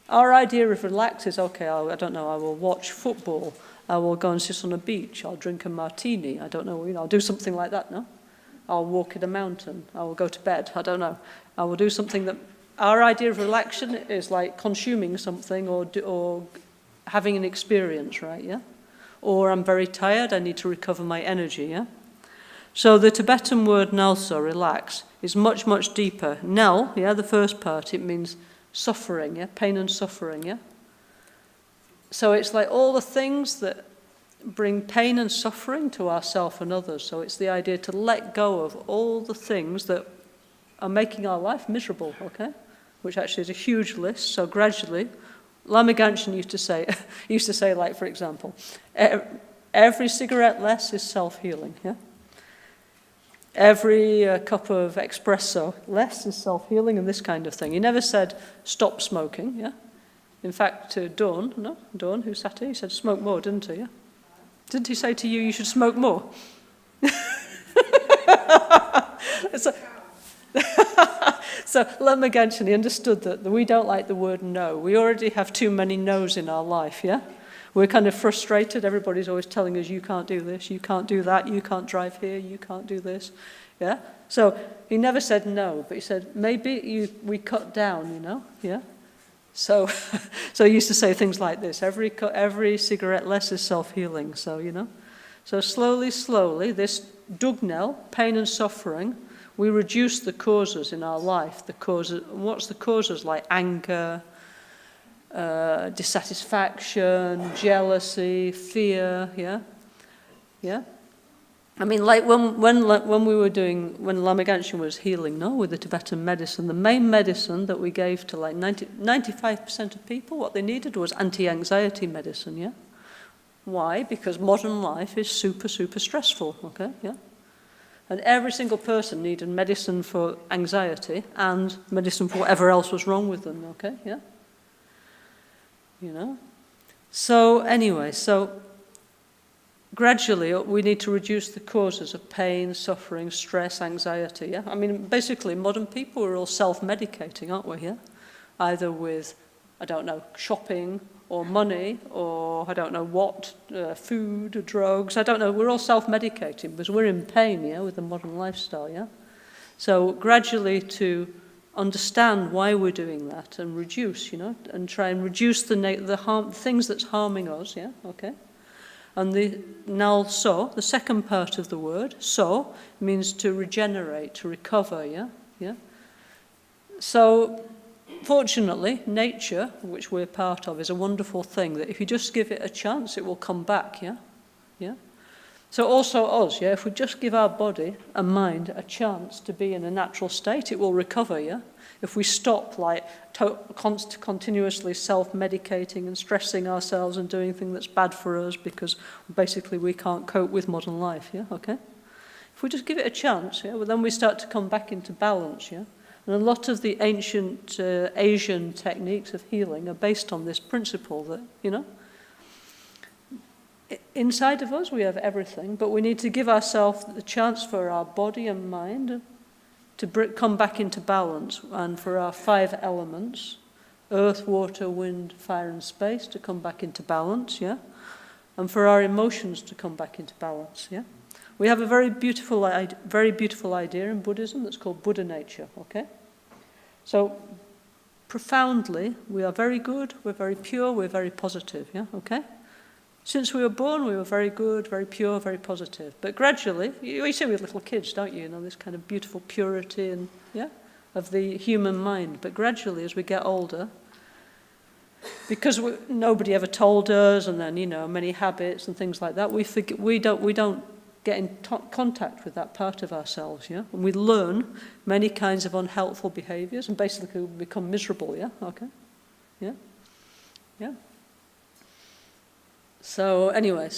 Our idea of relax is, okay, I will watch football, I will go and sit on a beach, I'll drink a martini, I don't know, I'll do something like that, no? I'll walk in a mountain, I will go to bed, I don't know. I will do something that, our idea of relaxation is like consuming something or having an experience, right, yeah? Or I'm very tired, I need to recover my energy, yeah? So the Tibetan word NgalSo, relax, is much, much deeper. Ngal, yeah, the first part, it means suffering, yeah, pain and suffering, yeah? So it's like all the things that bring pain and suffering to ourselves and others. So it's the idea to let go of all the things that are making our life miserable, okay? Which actually is a huge list. So gradually, Lama Gansin used to say, like, for example, every cigarette less is self-healing, yeah? Every cup of espresso less is self-healing, and this kind of thing. He never said, stop smoking, yeah? In fact, to Dawn, who sat here, he said, smoke more, didn't he, yeah? Didn't he say to you, you should smoke more? So Lama Gansin, he understood that we don't like the word no. We already have too many no's in our life, yeah? We're kind of frustrated. Everybody's always telling us, you can't do this, you can't do that, you can't drive here, you can't do this. Yeah? So he never said no, but he said, maybe we cut down, you know? Yeah? So he used to say things like this, every cigarette less is self-healing, so, you know? So slowly, this dugnel, pain and suffering, we reduce the causes in our life. What's the causes? Like anger, dissatisfaction, jealousy, fear, yeah? Yeah? I mean, like when Lama Gansin was healing, with the Tibetan medicine, the main medicine that we gave to like 95% of people, what they needed was anti-anxiety medicine, yeah? Why? Because modern life is super, super stressful, okay, yeah? And every single person needed medicine for anxiety and medicine for whatever else was wrong with them, okay, yeah? You know? So anyway, gradually, we need to reduce the causes of pain, suffering, stress, anxiety, yeah? I mean, basically, modern people are all self-medicating, aren't we, yeah? Either with, I don't know, shopping or money or I don't know what, food or drugs, I don't know. We're all self-medicating because we're in pain, yeah, with the modern lifestyle, yeah? So gradually to understand why we're doing that and reduce, you know, and try and reduce the harm, things that's harming us, yeah, okay? And the NgalSo, the second part of the word, so, means to regenerate, to recover, yeah? Yeah? So, fortunately, nature, which we're part of, is a wonderful thing that if you just give it a chance, it will come back, yeah? Yeah? So also us, yeah? If we just give our body and mind a chance to be in a natural state, it will recover, yeah? If we stop like continuously self-medicating and stressing ourselves and doing things that's bad for us because basically we can't cope with modern life, yeah, okay? If we just give it a chance, yeah, well, then we start to come back into balance, yeah? And a lot of the ancient Asian techniques of healing are based on this principle that, you know, inside of us we have everything, but we need to give ourselves the chance for our body and mind to come back into balance, and for our 5 elements, earth, water, wind, fire and space, to come back into balance, yeah? And for our emotions to come back into balance, yeah? We have a very beautiful idea in Buddhism that's called Buddha nature, okay? So, profoundly, we are very good, we're very pure, we're very positive, yeah, okay? Since we were born, we were very good, very pure, very positive. But gradually, you see with little kids, don't you? You know, this kind of beautiful purity and, yeah, of the human mind. But gradually, as we get older, because nobody ever told us, and then, you know, many habits and things like that, we don't get in contact with that part of ourselves, yeah? And we learn many kinds of unhelpful behaviors, and basically we become miserable, yeah? Okay? Yeah? Yeah? So anyway,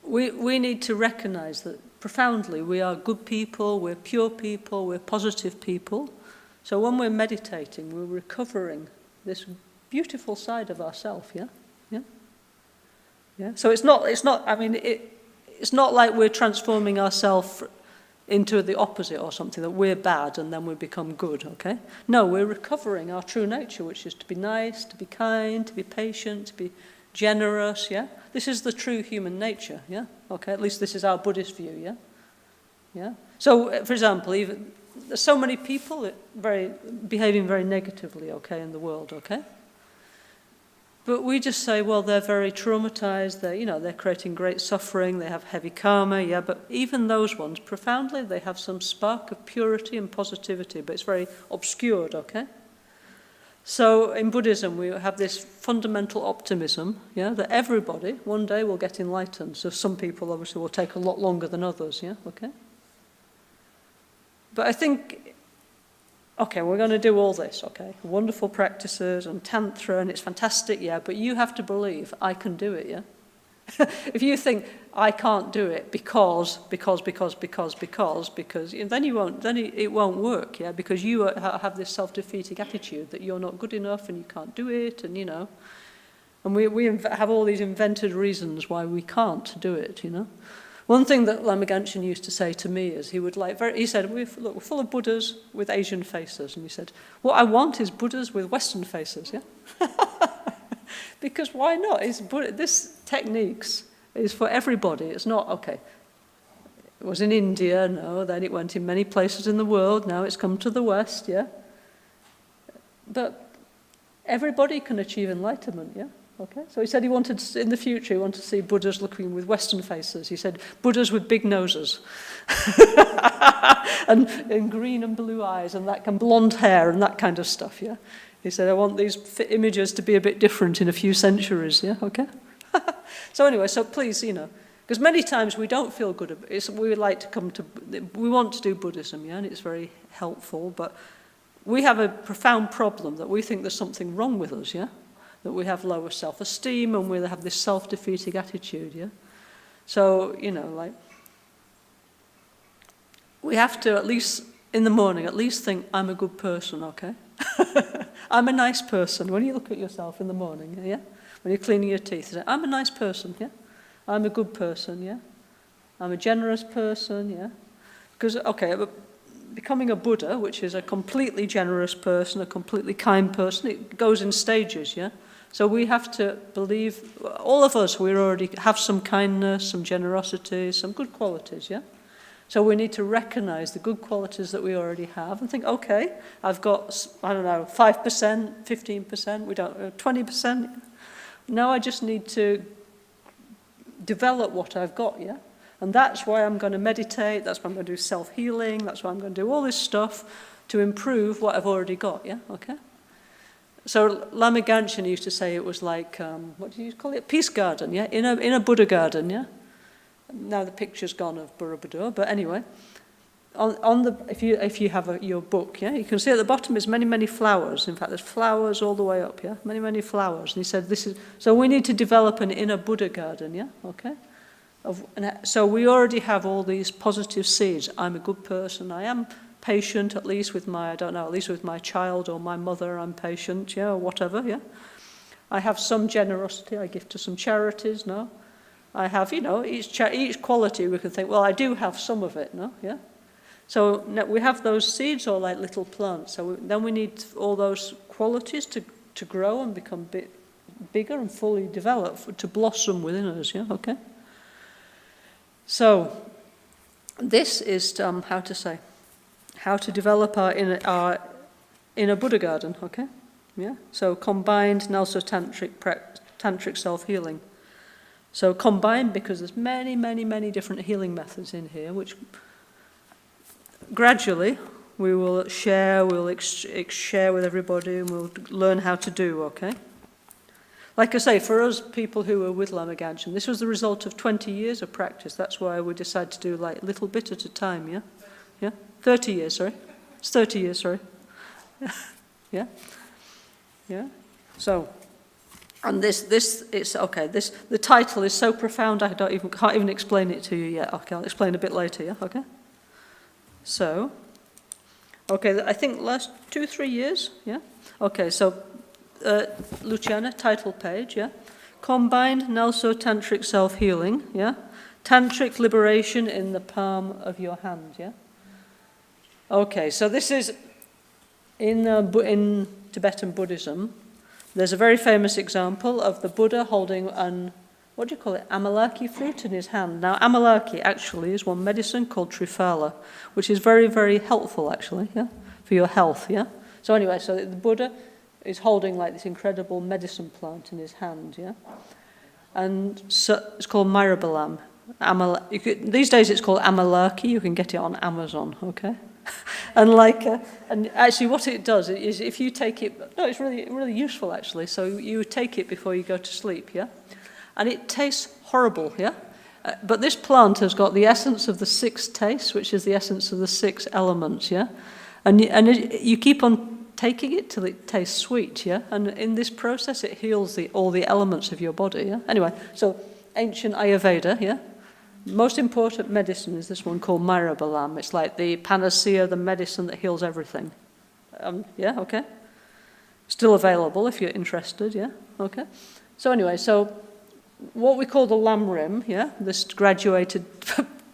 we need to recognize that profoundly we are good people, we're pure people, we're positive people. So when we're meditating, we're recovering this beautiful side of ourselves, yeah? Yeah? Yeah? So it's not I mean, it's not like we're transforming ourselves into the opposite or something, that we're bad and then we become good, okay? No, we're recovering our true nature, which is to be nice, to be kind, to be patient, to be generous, yeah? This is the true human nature, yeah? Okay, at least this is our Buddhist view, yeah? Yeah? So, for example, there's so many people behaving very negatively, okay, in the world, okay? But we just say, well, they're very traumatized, they're creating great suffering, they have heavy karma, yeah, but even those ones, profoundly, they have some spark of purity and positivity, but it's very obscured, okay? So in Buddhism, we have this fundamental optimism, yeah, that everybody one day will get enlightened. So some people obviously will take a lot longer than others, yeah, okay? But I think, okay, we're going to do all this, okay? Wonderful practices and Tantra, and it's fantastic, yeah, but you have to believe I can do it, yeah? If you think I can't do it because, then it won't work, yeah, because you have this self-defeating attitude that you're not good enough and you can't do it, and and we have all these invented reasons why we can't do it, you know. One thing that Lama Gansin used to say to me is he said, we're full of Buddhas with Asian faces, and he said, what I want is Buddhas with Western faces, yeah. Because why not? This techniques is for everybody. It's not, okay, it was in India, no, then it went in many places in the world, now it's come to the West, yeah? But everybody can achieve enlightenment, yeah? Okay, so he said he wanted, in the future, he wanted to see Buddhas looking with Western faces. He said Buddhas with big noses and green and blue eyes and that kind of blonde hair and that kind of stuff, yeah? He said, I want these images to be a bit different in a few centuries, yeah? Okay? So anyway, so please, because many times we don't feel good about it. We would like to we want to do Buddhism, yeah, and it's very helpful, but we have a profound problem that we think there's something wrong with us, yeah? That we have lower self-esteem and we have this self-defeating attitude, yeah? So, we have to at least, in the morning, at least think, I'm a good person, okay? I'm a nice person. When you look at yourself in the morning, yeah? When you're cleaning your teeth, you say, I'm a nice person, yeah? I'm a good person, yeah? I'm a generous person, yeah? Because, okay, becoming a Buddha, which is a completely generous person, a completely kind person, it goes in stages, yeah? So we have to believe, all of us, we already have some kindness, some generosity, some good qualities, yeah? So we need to recognize the good qualities that we already have and think, okay, I've got, 5%, 15%, 20%. Now I just need to develop what I've got, yeah? And that's why I'm going to meditate, that's why I'm going to do self-healing, that's why I'm going to do all this stuff to improve what I've already got, yeah? Okay? So Lama Gansin used to say it was like, what do you call it? Peace garden, yeah? In a Buddha garden, yeah? Now the picture's gone of Borobudur, but anyway, if you have your book, yeah, you can see at the bottom is many, many flowers. In fact, there's flowers all the way up, yeah? Many, many flowers. And he said so we need to develop an inner Buddha garden, yeah? Okay? So we already have all these positive seeds. I'm a good person. I am patient, at least with my child or my mother, I'm patient, yeah, or whatever, yeah. I have some generosity, I give to some charities, no. I have, each quality we can think, well, I do have some of it, no, yeah. So we have those seeds or like little plants. So then we need all those qualities to grow and become bigger and fully develop, to blossom within us, yeah, okay. So this is, how to develop our inner Buddha garden, okay? Yeah. So combined NgalSo Tantric Self-Healing. So combined because there's many, many, many different healing methods in here, which gradually we will share, share with everybody, and we'll learn how to do, okay? Like I say, for us people who were with Lama Gansin, this was the result of 20 years of practice. That's why we decided to do like a little bit at a time, yeah? Yeah? 30 years, sorry. It's 30 years, sorry. Yeah? Yeah? So, and the title is so profound I can't even explain it to you yet. Okay, I'll explain a bit later, yeah? Okay? So, okay, I think last 2-3 years, yeah? Okay, so, Luciana, title page, yeah? Combined NgalSo Tantric Self-Healing, yeah? Tantric liberation in the palm of your hand, yeah? Okay, so this is in Tibetan Buddhism. There's a very famous example of the Buddha holding what do you call it, amalaki fruit in his hand. Now, amalaki actually is one medicine called Triphala, which is very, very helpful actually, yeah, for your health, yeah. So anyway, so the Buddha is holding like this incredible medicine plant in his hand, yeah, and so it's called Myrabalam. These days it's called amalaki. You can get it on Amazon, okay. And actually what it does is if you take it, it's really, really useful actually. So you take it before you go to sleep, yeah? And it tastes horrible, yeah? But this plant has got the essence of the 6 tastes, which is the essence of the 6 elements, yeah? And you keep on taking it till it tastes sweet, yeah? And in this process it heals all the elements of your body, yeah? Anyway, so ancient Ayurveda, yeah? Most important medicine is this one called Myrabalam. It's like the panacea, the medicine that heals everything. Yeah, okay. Still available if you're interested, yeah, okay. So anyway, so what we call the Lamrim, yeah, this graduated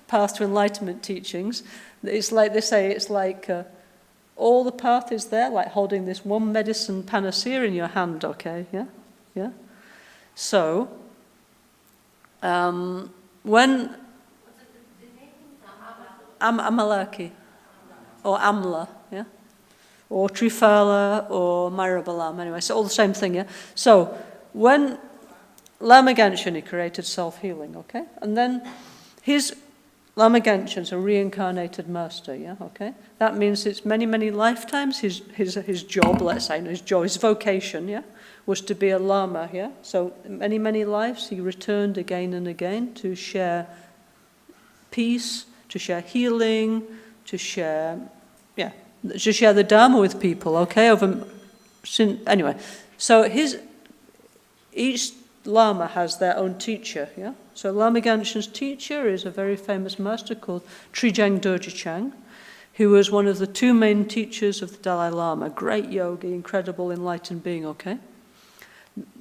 path to enlightenment teachings, it's like they say, it's like all the path is there, like holding this one medicine panacea in your hand, okay, yeah, yeah. So, when Amalaki, or Amla, yeah? Or Trifala, or Myrabalam, anyway, so all the same thing, yeah? So, when Lama Gansin, he created self-healing, okay? And then Lama Gansin's a reincarnated master, yeah, okay? That means it's many, many lifetimes. His job, let's say, his vocation, yeah, was to be a Lama, yeah? So many, many lives he returned again and again to share peace, to share healing, to share the Dharma with people, okay? Anyway, so each Lama has their own teacher, yeah? So Lama Gansin's teacher is a very famous master called Trian Rush, who was one of the two main teachers of the Dalai Lama, great yogi, incredible enlightened being, okay?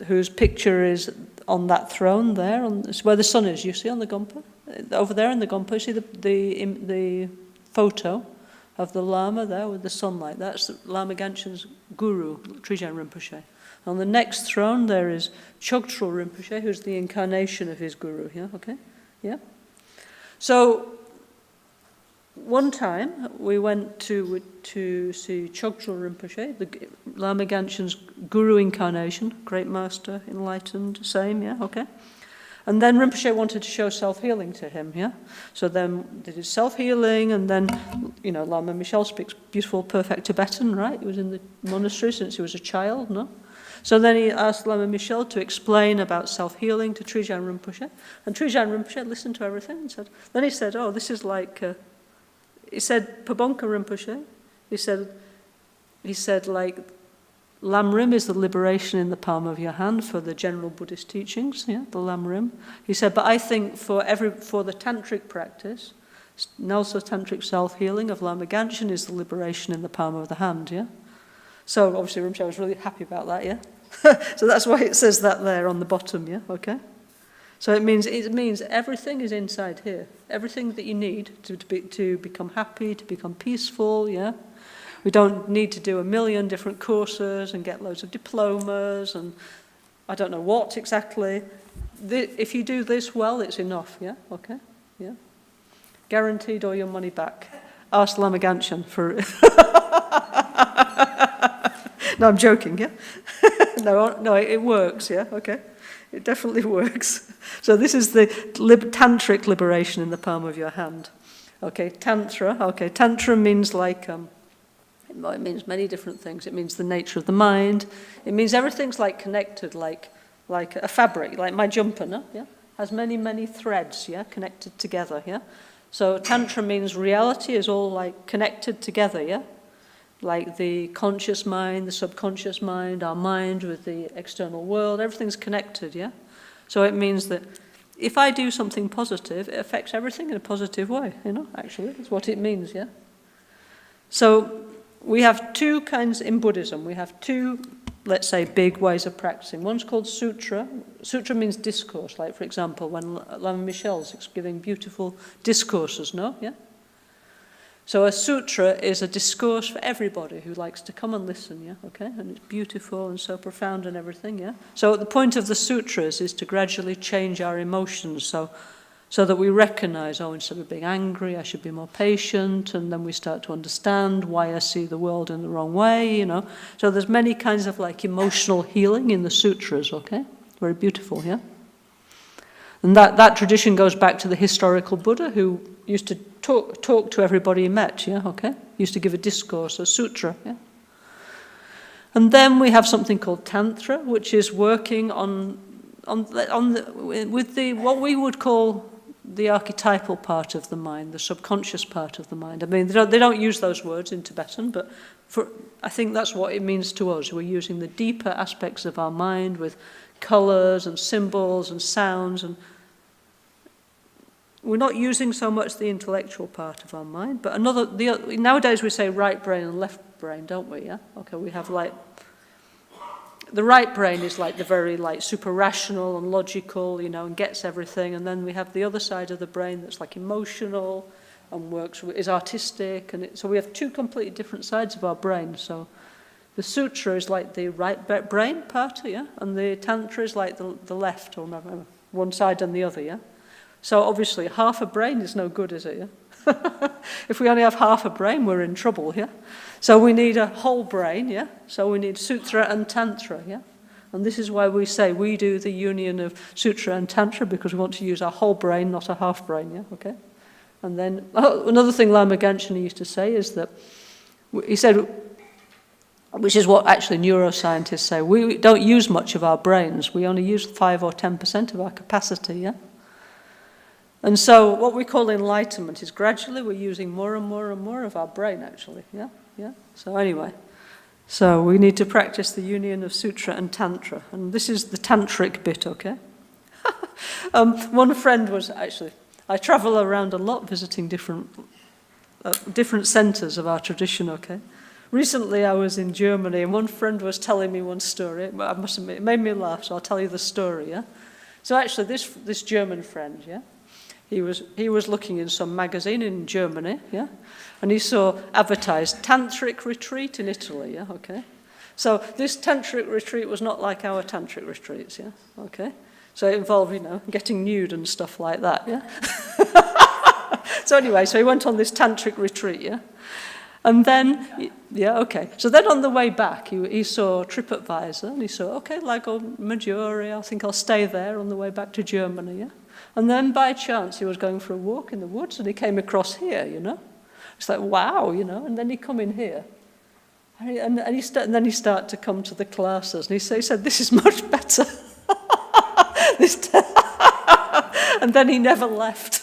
Whose picture is on that throne there, it's where the sun is, you see on the Gompa? Over there in the Gompa, you see the photo of the Lama there with the sunlight. That's Lama Gansin's guru, Trian Rinpoche. On the next throne there is Chogtrul Rinpoche, who's the incarnation of his guru, yeah, okay? Yeah? So, one time we went to see Chogtrul Rinpoche, the Lama Gansin's guru incarnation, great master, enlightened, same, yeah, okay? And then Rinpoche wanted to show self-healing to him, yeah? So then did his self-healing, and then, Lama Michel speaks beautiful, perfect Tibetan, right? He was in the monastery since he was a child, no? So then he asked Lama Michel to explain about self-healing to Trian Rinpoche. And Trian Rinpoche listened to everything and said, then he said, oh, this is like, he said, Pabonka Rinpoche, he said like, Lam Rim is the liberation in the palm of your hand for the general Buddhist teachings, yeah, the Lam Rim. He said, but I think for the tantric practice, NgalSo Tantric Self-Healing of Lama Gansin is the liberation in the palm of the hand, yeah? So obviously Rinpoche was really happy about that, yeah? So that's why it says that there on the bottom, yeah? Okay? So it means everything is inside here. Everything that you need to become happy, to become peaceful, yeah? We don't need to do 1 million different courses and get loads of diplomas and I don't know what exactly. If you do this well, it's enough, yeah? Okay? Yeah? Guaranteed all your money back. Ask Lama Gansin for... No, I'm joking, yeah? No, it works, yeah? Okay? It definitely works. So this is the tantric liberation in the palm of your hand. Okay, Tantra. Okay, Tantra means like... it means many different things. It means the nature of the mind. It means everything's like connected, like a fabric, like my jumper, no? Yeah? Has many, many threads, yeah? Connected together, yeah? So Tantra means reality is all like connected together, yeah? Like the conscious mind, the subconscious mind, our mind with the external world, everything's connected, yeah? So it means that if I do something positive, it affects everything in a positive way, actually. That's what it means, yeah? So we have two kinds in Buddhism. We have two, let's say, big ways of practicing. One's called sutra. Sutra means discourse, like, for example, when Lama Michel's giving beautiful discourses, no? Yeah? So a sutra is a discourse for everybody who likes to come and listen, yeah, okay? And it's beautiful and so profound and everything, yeah? So the point of the sutras is to gradually change our emotions so that we recognize, instead of being angry, I should be more patient, and then we start to understand why I see the world in the wrong way, So there's many kinds of like emotional healing in the sutras, okay? Very beautiful, yeah? And that tradition goes back to the historical Buddha who used to talk to everybody he met, yeah, okay? Used to give a discourse, a sutra, yeah? And then we have something called Tantra, which is working with what we would call the archetypal part of the mind, the subconscious part of the mind. I mean, they don't use those words in Tibetan, but I think that's what it means to us. We're using the deeper aspects of our mind with colors and symbols and sounds, and we're not using so much the intellectual part of our mind, but nowadays we say right brain and left brain, don't we, yeah? Okay, we have like, the right brain is like the very like super rational and logical, and gets everything, and then we have the other side of the brain that's like emotional and is artistic, so we have two completely different sides of our brain, so The sutra is like the right brain part, yeah? And the tantra is like the left, or one side and the other, yeah? So obviously half a brain is no good, is it, yeah? If we only have half a brain, we're in trouble, yeah? So we need a whole brain, yeah? So we need sutra and tantra, yeah? And this is why we say we do the union of sutra and tantra, because we want to use our whole brain, not a half brain, yeah? Okay? And then, another thing Lama Gansin used to say is that, he said, which is what actually neuroscientists say, we don't use much of our brains, we only use 5 or 10% of our capacity, yeah? And so what we call enlightenment is gradually we're using more and more and more of our brain, actually, yeah? Yeah? So anyway, so we need to practice the union of sutra and tantra, and this is the tantric bit, okay? One friend was actually, I travel around a lot visiting different centres of our tradition, okay? Recently I was in Germany and one friend was telling me one story. I must admit, it made me laugh, so I'll tell you the story, yeah? So actually this German friend, yeah? He was looking in some magazine in Germany, yeah? And he saw advertised tantric retreat in Italy, yeah? Okay? So this tantric retreat was not like our tantric retreats, yeah? Okay? So it involved, getting nude and stuff like that, yeah? So anyway, so he went on this tantric retreat, yeah? And then, yeah, okay. So then on the way back, he saw TripAdvisor, and he saw, okay, Lago Maggiore, I think I'll stay there on the way back to Germany, yeah? And then by chance, he was going for a walk in the woods, and he came across here, It's like, wow, and then he come in here. And then he started to come to the classes, and he said, this is much better. And then he never left.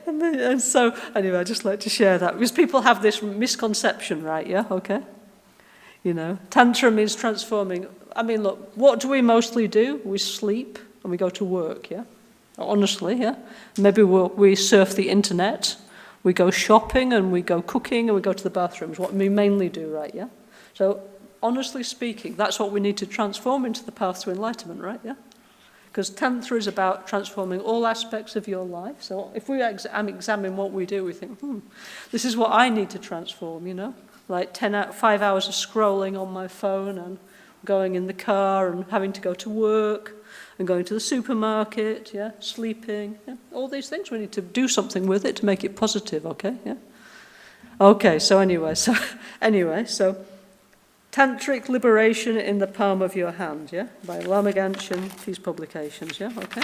And so, anyway, I'd just like to share that, because people have this misconception, right, yeah, okay? Tantra means transforming. I mean, look, what do we mostly do? We sleep and we go to work, yeah? Honestly, yeah? Maybe we surf the internet, we go shopping and we go cooking and we go to the bathrooms, what we mainly do, right, yeah? So, honestly speaking, that's what we need to transform into the path to enlightenment, right, yeah? Because Tantra is about transforming all aspects of your life. So if we examine what we do, we think, this is what I need to transform, Like 5 hours of scrolling on my phone and going in the car and having to go to work and going to the supermarket, yeah, sleeping, yeah, all these things. We need to do something with it to make it positive, okay, yeah? Okay, so anyway, Tantric Liberation in the Palm of Your Hand, yeah, by Lama Gansin, Peace Publications, yeah, okay.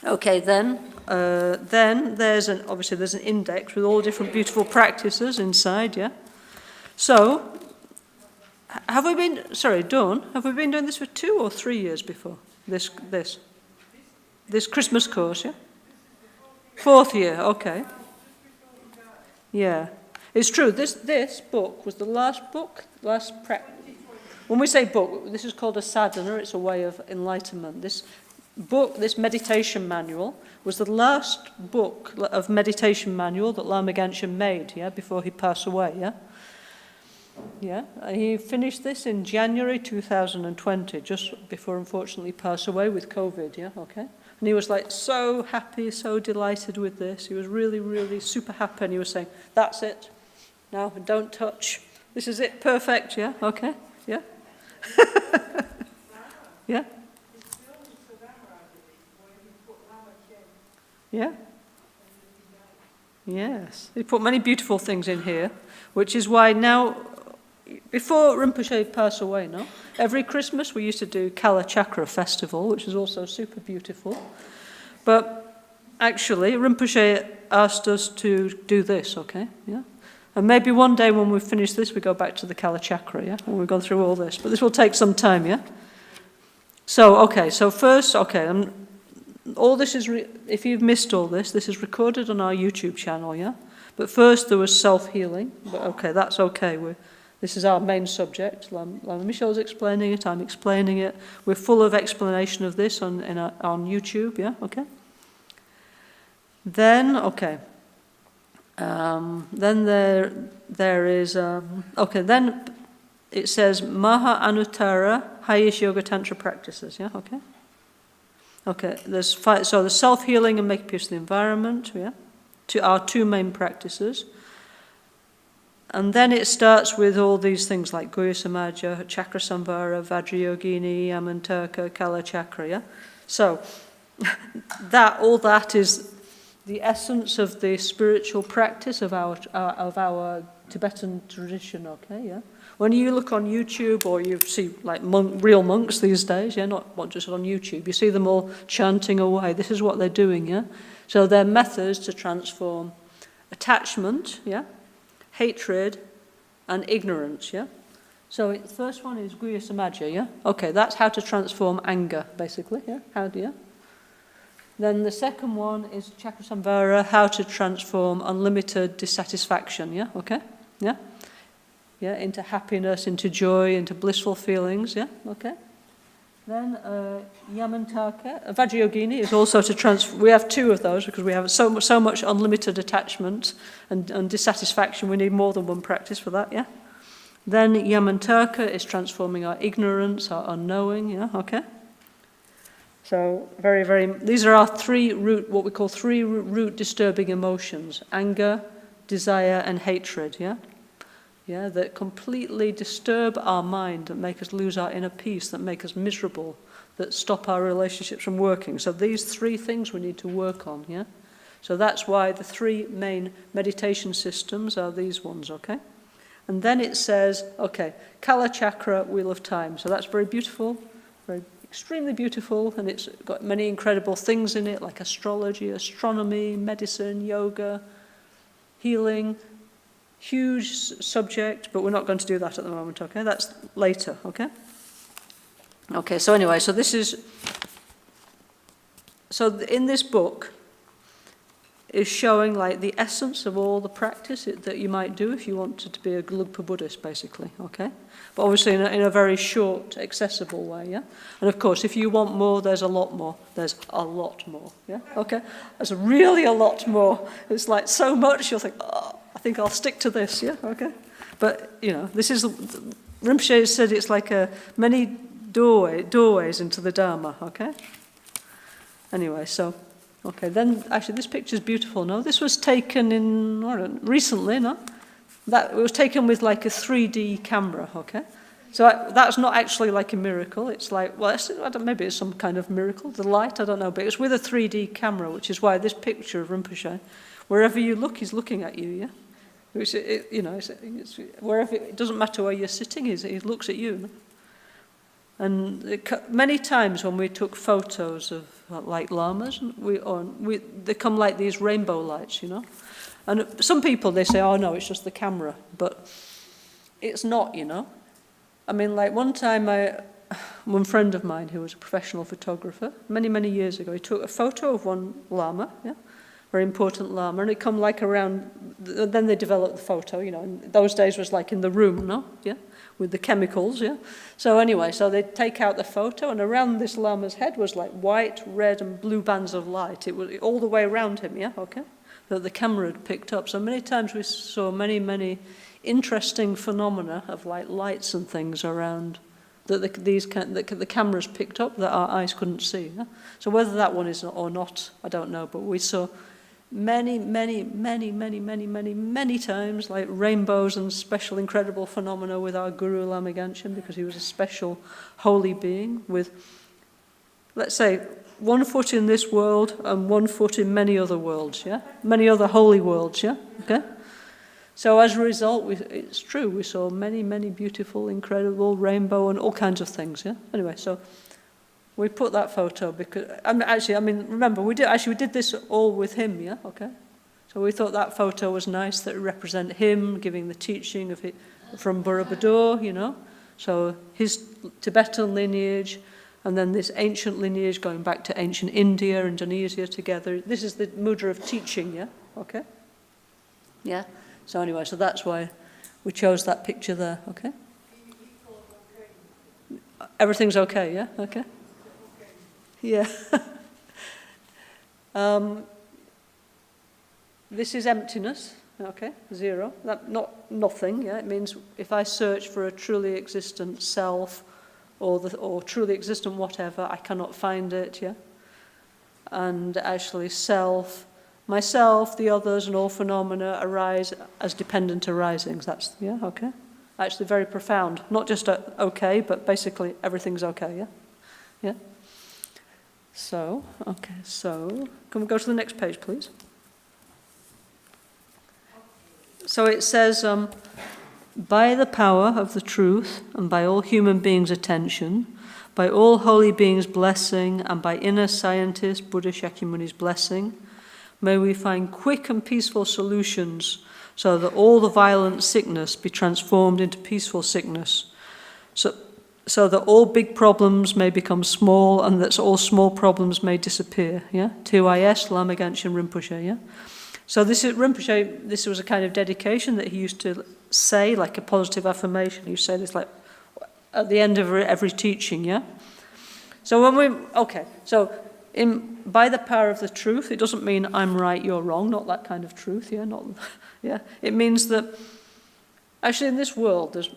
Okay, then there's an index with all different beautiful practices inside, yeah. So, have we been doing this for 2 or 3 years before? This Christmas course, yeah? 4th year, okay. Yeah. It's true, this book was the last practice. When we say book, this is called a sadhana, it's a way of enlightenment. This book, this meditation manual, was the last book of meditation manual that Lama Gansin made, yeah, before he passed away, yeah? Yeah, and he finished this in January 2020, just before, unfortunately, he passed away with COVID, yeah, okay? And he was like so happy, so delighted with this. He was really, really super happy, and he was saying, that's it. Now, don't touch. This is it, perfect, yeah, okay, yeah. Yeah. Yeah. Yes, he put many beautiful things in here, which is why now, before Rinpoche passed away, no? Every Christmas we used to do Kala Chakra Festival, which is also super beautiful. But actually, Rinpoche asked us to do this, okay, yeah? And maybe one day when we finish this, we go back to the Kala Chakra, yeah? When we've gone through all this. But this will take some time, yeah? So, okay, so first, okay, all this is, if you've missed all this, this is recorded on our YouTube channel, yeah? But first there was self-healing, but okay, that's okay. This is our main subject. Lama Michel's explaining it, I'm explaining it. We're full of explanation of this on YouTube, yeah, okay? Then, okay. Then there is, then it says Maha Anuttara Hayish Yoga Tantra practices, yeah, okay? Okay, so the self-healing and making peace with the environment, yeah, our 2 main practices. And then it starts with all these things like Guhya Samaja, Chakra Samvara, Vajrayogini, Yamantarka, Kala Chakra, yeah? So, all that is the essence of the spiritual practice of our Tibetan tradition, okay, yeah? When you look on YouTube or you see like real monks these days, yeah, not just on YouTube, you see them all chanting away. This is what they're doing, yeah? So they're methods to transform attachment, yeah, hatred, and ignorance, yeah? So the first one is Guhya Samaja, yeah? Okay, that's how to transform anger, basically, yeah? How do you? Then the second one is Chakra Samvara, how to transform unlimited dissatisfaction, yeah? Okay? Yeah? Yeah, into happiness, into joy, into blissful feelings, yeah? Okay? Then Yamantaka, Vajrayogini is also to transform. We have two of those because we have so much unlimited attachment and dissatisfaction. We need more than one practice for that, yeah? Then Yamantaka is transforming our ignorance, our unknowing, yeah? Okay? So these are our what we call three root disturbing emotions: anger, desire, and hatred, yeah? Yeah, that completely disturb our mind, that make us lose our inner peace, that make us miserable, that stop our relationships from working. So these three things we need to work on, yeah? So that's why the three main meditation systems are these ones, okay? And then it says, okay, Kala Chakra, Wheel of Time. So that's very beautiful, extremely beautiful, and it's got many incredible things in it, like astrology, astronomy, medicine, yoga, healing. Huge subject, but we're not going to do that at the moment, okay? That's later, okay? Okay, so anyway, so in this book is showing like the essence of all the practice that you might do if you wanted to be a Gelugpa Buddhist, basically, okay? But obviously in a very short, accessible way, yeah? And of course, if you want more, there's a lot more. There's a lot more, yeah? Okay? There's really a lot more. It's like so much, you'll think, oh, I think I'll stick to this, yeah? Okay? But, this is, Rinpoche said it's like many doorways into the Dharma, okay? Anyway, so, okay, then actually this picture's beautiful, no? This was taken recently, no? It was taken with like a 3D camera, okay? So that's not actually like a miracle. It's like, well, maybe it's some kind of miracle, the light, I don't know, but it's with a 3D camera, which is why this picture of Rinpoche, wherever you look, he's looking at you, yeah? It's wherever, it doesn't matter where you're sitting, he looks at you. No? And many times when we took photos of like lamas, they come like these rainbow lights, And some people, they say, oh no, it's just the camera. But it's not, I mean, like one time, one friend of mine who was a professional photographer, many, many years ago, he took a photo of one lama, yeah? Very important lama, and it come like around, then they developed the photo, in those days was like in the room, no? Yeah? With the chemicals, yeah? So anyway, so they take out the photo, and around this lama's head was like white, red, and blue bands of light. It was all the way around him, yeah? Okay? That the camera had picked up. So many times we saw many, many interesting phenomena of like lights and things around that the cameras picked up that our eyes couldn't see. Yeah? So whether that one is or not, I don't know, but we saw many, many, many, many, many, many, many times, like rainbows and special incredible phenomena with our Guru Lama Gansin, because he was a special holy being with, let's say, 1 foot in this world and 1 foot in many other worlds, yeah? Many other holy worlds, yeah? Okay? So as a result, it's true, we saw many, many beautiful, incredible rainbow and all kinds of things, yeah? Anyway, so we put that photo because, remember, we did this all with him, yeah? Okay? So we thought that photo was nice, that it represented him giving the teaching of it from Borobudur, So his Tibetan lineage, and then this ancient lineage going back to ancient India, Indonesia together. This is the mudra of teaching, yeah? Okay? Yeah? So anyway, so that's why we chose that picture there, okay? Everything's okay, yeah? Okay? Yeah. This is emptiness, okay? Zero. Not nothing, yeah? It means if I search for a truly existent self, or truly existent whatever, I cannot find it, yeah? And actually self myself, the others, and all phenomena arise as dependent arisings. That's, yeah, okay? Actually very profound. Not just okay, but basically everything's okay, yeah? Yeah? So, okay, so, can we go to the next page, please? So it says, by the power of the truth, and by all human beings' attention, by all holy beings' blessing, and by inner scientist Buddha Shakyamuni's blessing, may we find quick and peaceful solutions so that all the violent sickness be transformed into peaceful sickness, so that all big problems may become small and that all small problems may disappear. Yeah? TYS, Lama Gansin Rinpoche, yeah? So this is Rinpoche, this was a kind of dedication that he used to say, like a positive affirmation. He used to say this like at the end of every teaching, yeah? So by the power of the truth, it doesn't mean I'm right, you're wrong, not that kind of truth, yeah? Yeah? It means that actually in this world there's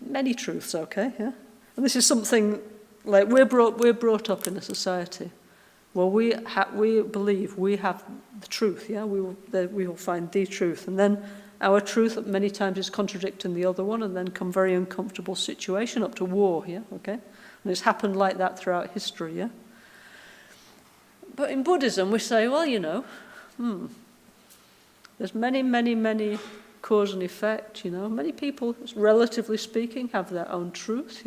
many truths, okay, yeah? And this is something like we're brought up in a society where we believe we have the truth, yeah? We will find the truth, and then our truth many times is contradicting the other one, and then come very uncomfortable situation up to war, yeah, okay? And it's happened like that throughout history, yeah? But in Buddhism we say, well, there's many cause and effect, Many people, relatively speaking, have their own truth,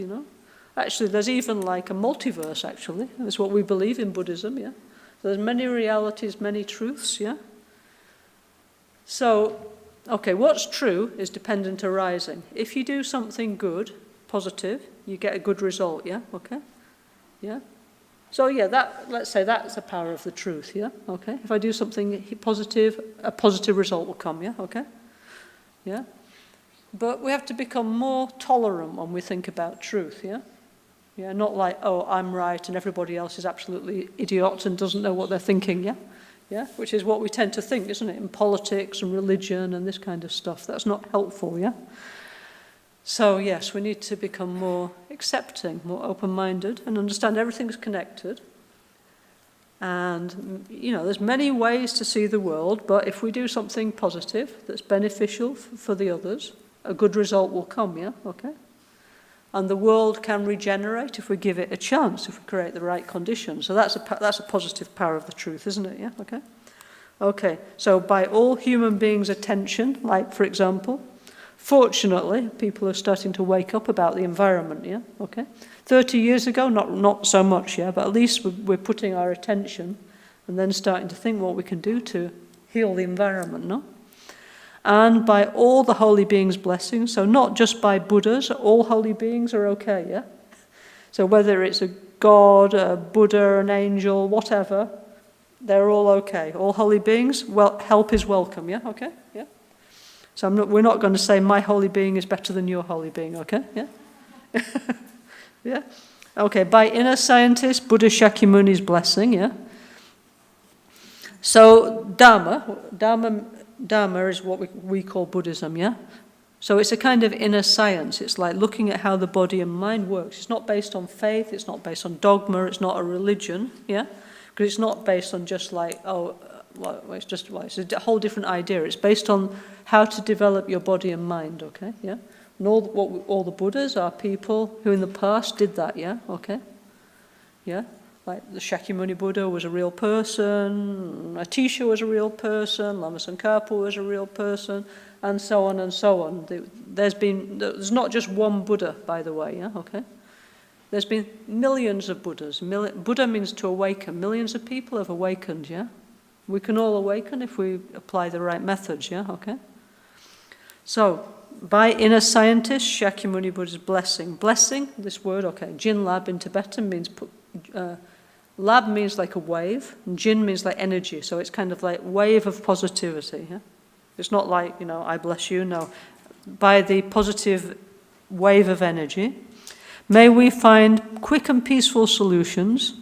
Actually, there's even like a multiverse, actually. That's what we believe in Buddhism, yeah? There's many realities, many truths, yeah? So, okay, what's true is dependent arising. If you do something good, positive, you get a good result, yeah? Okay? Yeah? So, yeah, let's say that's the power of the truth, yeah? Okay? If I do something positive, a positive result will come, yeah? Okay? Yeah? But we have to become more tolerant when we think about truth, yeah? Yeah, not like, oh, I'm right and everybody else is absolutely idiot and doesn't know what they're thinking, yeah? Yeah, which is what we tend to think, isn't it, in politics and religion and this kind of stuff. That's not helpful, yeah? So, yes, we need to become more accepting, more open-minded, and understand everything's connected. And, there's many ways to see the world, but if we do something positive that's beneficial for the others, a good result will come, yeah? Okay? And the world can regenerate if we give it a chance, if we create the right conditions. So that's a positive power of the truth, isn't it? Yeah, okay? Okay, so by all human beings' attention, like, for example, fortunately, people are starting to wake up about the environment, yeah? Okay? 30 years ago, not so much, yeah? But at least we're putting our attention and then starting to think what we can do to heal the environment, no? And by all the holy beings' blessings, so not just by Buddhas, all holy beings are okay, yeah? So whether it's a God, a Buddha, an angel, whatever, they're all okay. All holy beings, well, help is welcome, yeah? Okay? Yeah? So we're not going to say my holy being is better than your holy being, okay? Yeah? Yeah? Okay, by inner scientist, Buddha Shakyamuni's blessing, yeah? So Dharma is what we call Buddhism, yeah? So it's a kind of inner science. It's like looking at how the body and mind works. It's not based on faith, it's not based on dogma, it's not a religion, yeah? Because it's not based on just like, it's a whole different idea. It's based on how to develop your body and mind, okay, yeah? And all the Buddhas are people who in the past did that, yeah, okay? Yeah? Like the Shakyamuni Buddha was a real person, Atisha was a real person, Lama Tsongkhapa was a real person, and so on and so on. There's not just one Buddha, by the way, yeah, okay? There's been millions of Buddhas. Buddha means to awaken. Millions of people have awakened, yeah? We can all awaken if we apply the right methods, yeah, okay? So, by inner scientist, Shakyamuni Buddha's blessing. Blessing, this word, okay, Jin Lab in Tibetan means... Lab means like a wave, and Jin means like energy, so it's kind of like wave of positivity. Yeah? It's not like, I bless you, no. By the positive wave of energy, may we find quick and peaceful solutions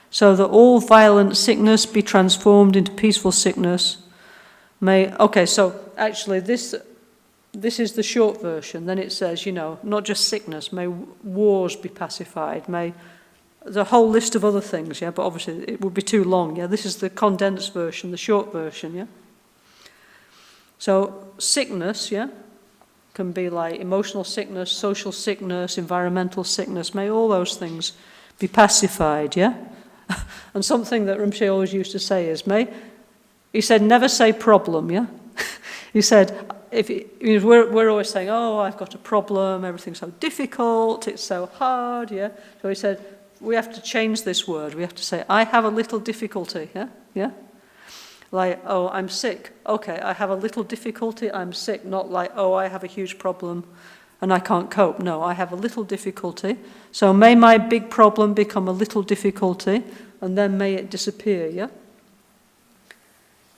so that all violent sickness be transformed into peaceful sickness. So actually this is the short version. Then it says, not just sickness, may wars be pacified, may there's a whole list of other things, yeah, but obviously it would be too long, yeah. This is the condensed version, the short version, yeah. So sickness, yeah, can be like emotional sickness, social sickness, environmental sickness. May all those things be pacified, yeah? And something that Rinpoche always used to say is, he said, never say problem, yeah? He said, we're always saying, oh, I've got a problem, everything's so difficult, it's so hard, yeah? So he said, we have to change this word. We have to say, I have a little difficulty, yeah? Yeah? Like, oh, I'm sick. Okay, I have a little difficulty, I'm sick. Not like, oh, I have a huge problem and I can't cope. No, I have a little difficulty. So may my big problem become a little difficulty and then may it disappear, yeah?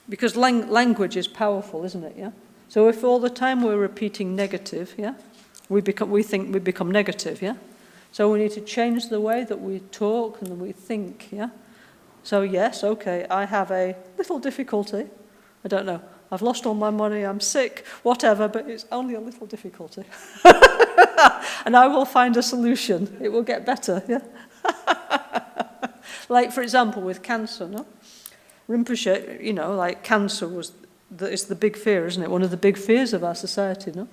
Because language is powerful, isn't it, yeah? So if all the time we're repeating negative, yeah, we think we become negative, yeah? So we need to change the way that we talk and that we think, yeah? So yes, okay, I have a little difficulty. I don't know. I've lost all my money, I'm sick, whatever, but it's only a little difficulty. And I will find a solution. It will get better, yeah? Like, for example, with cancer, no? Rinpoche, you know, like cancer is the big fear, isn't it? One of the big fears of our society, no?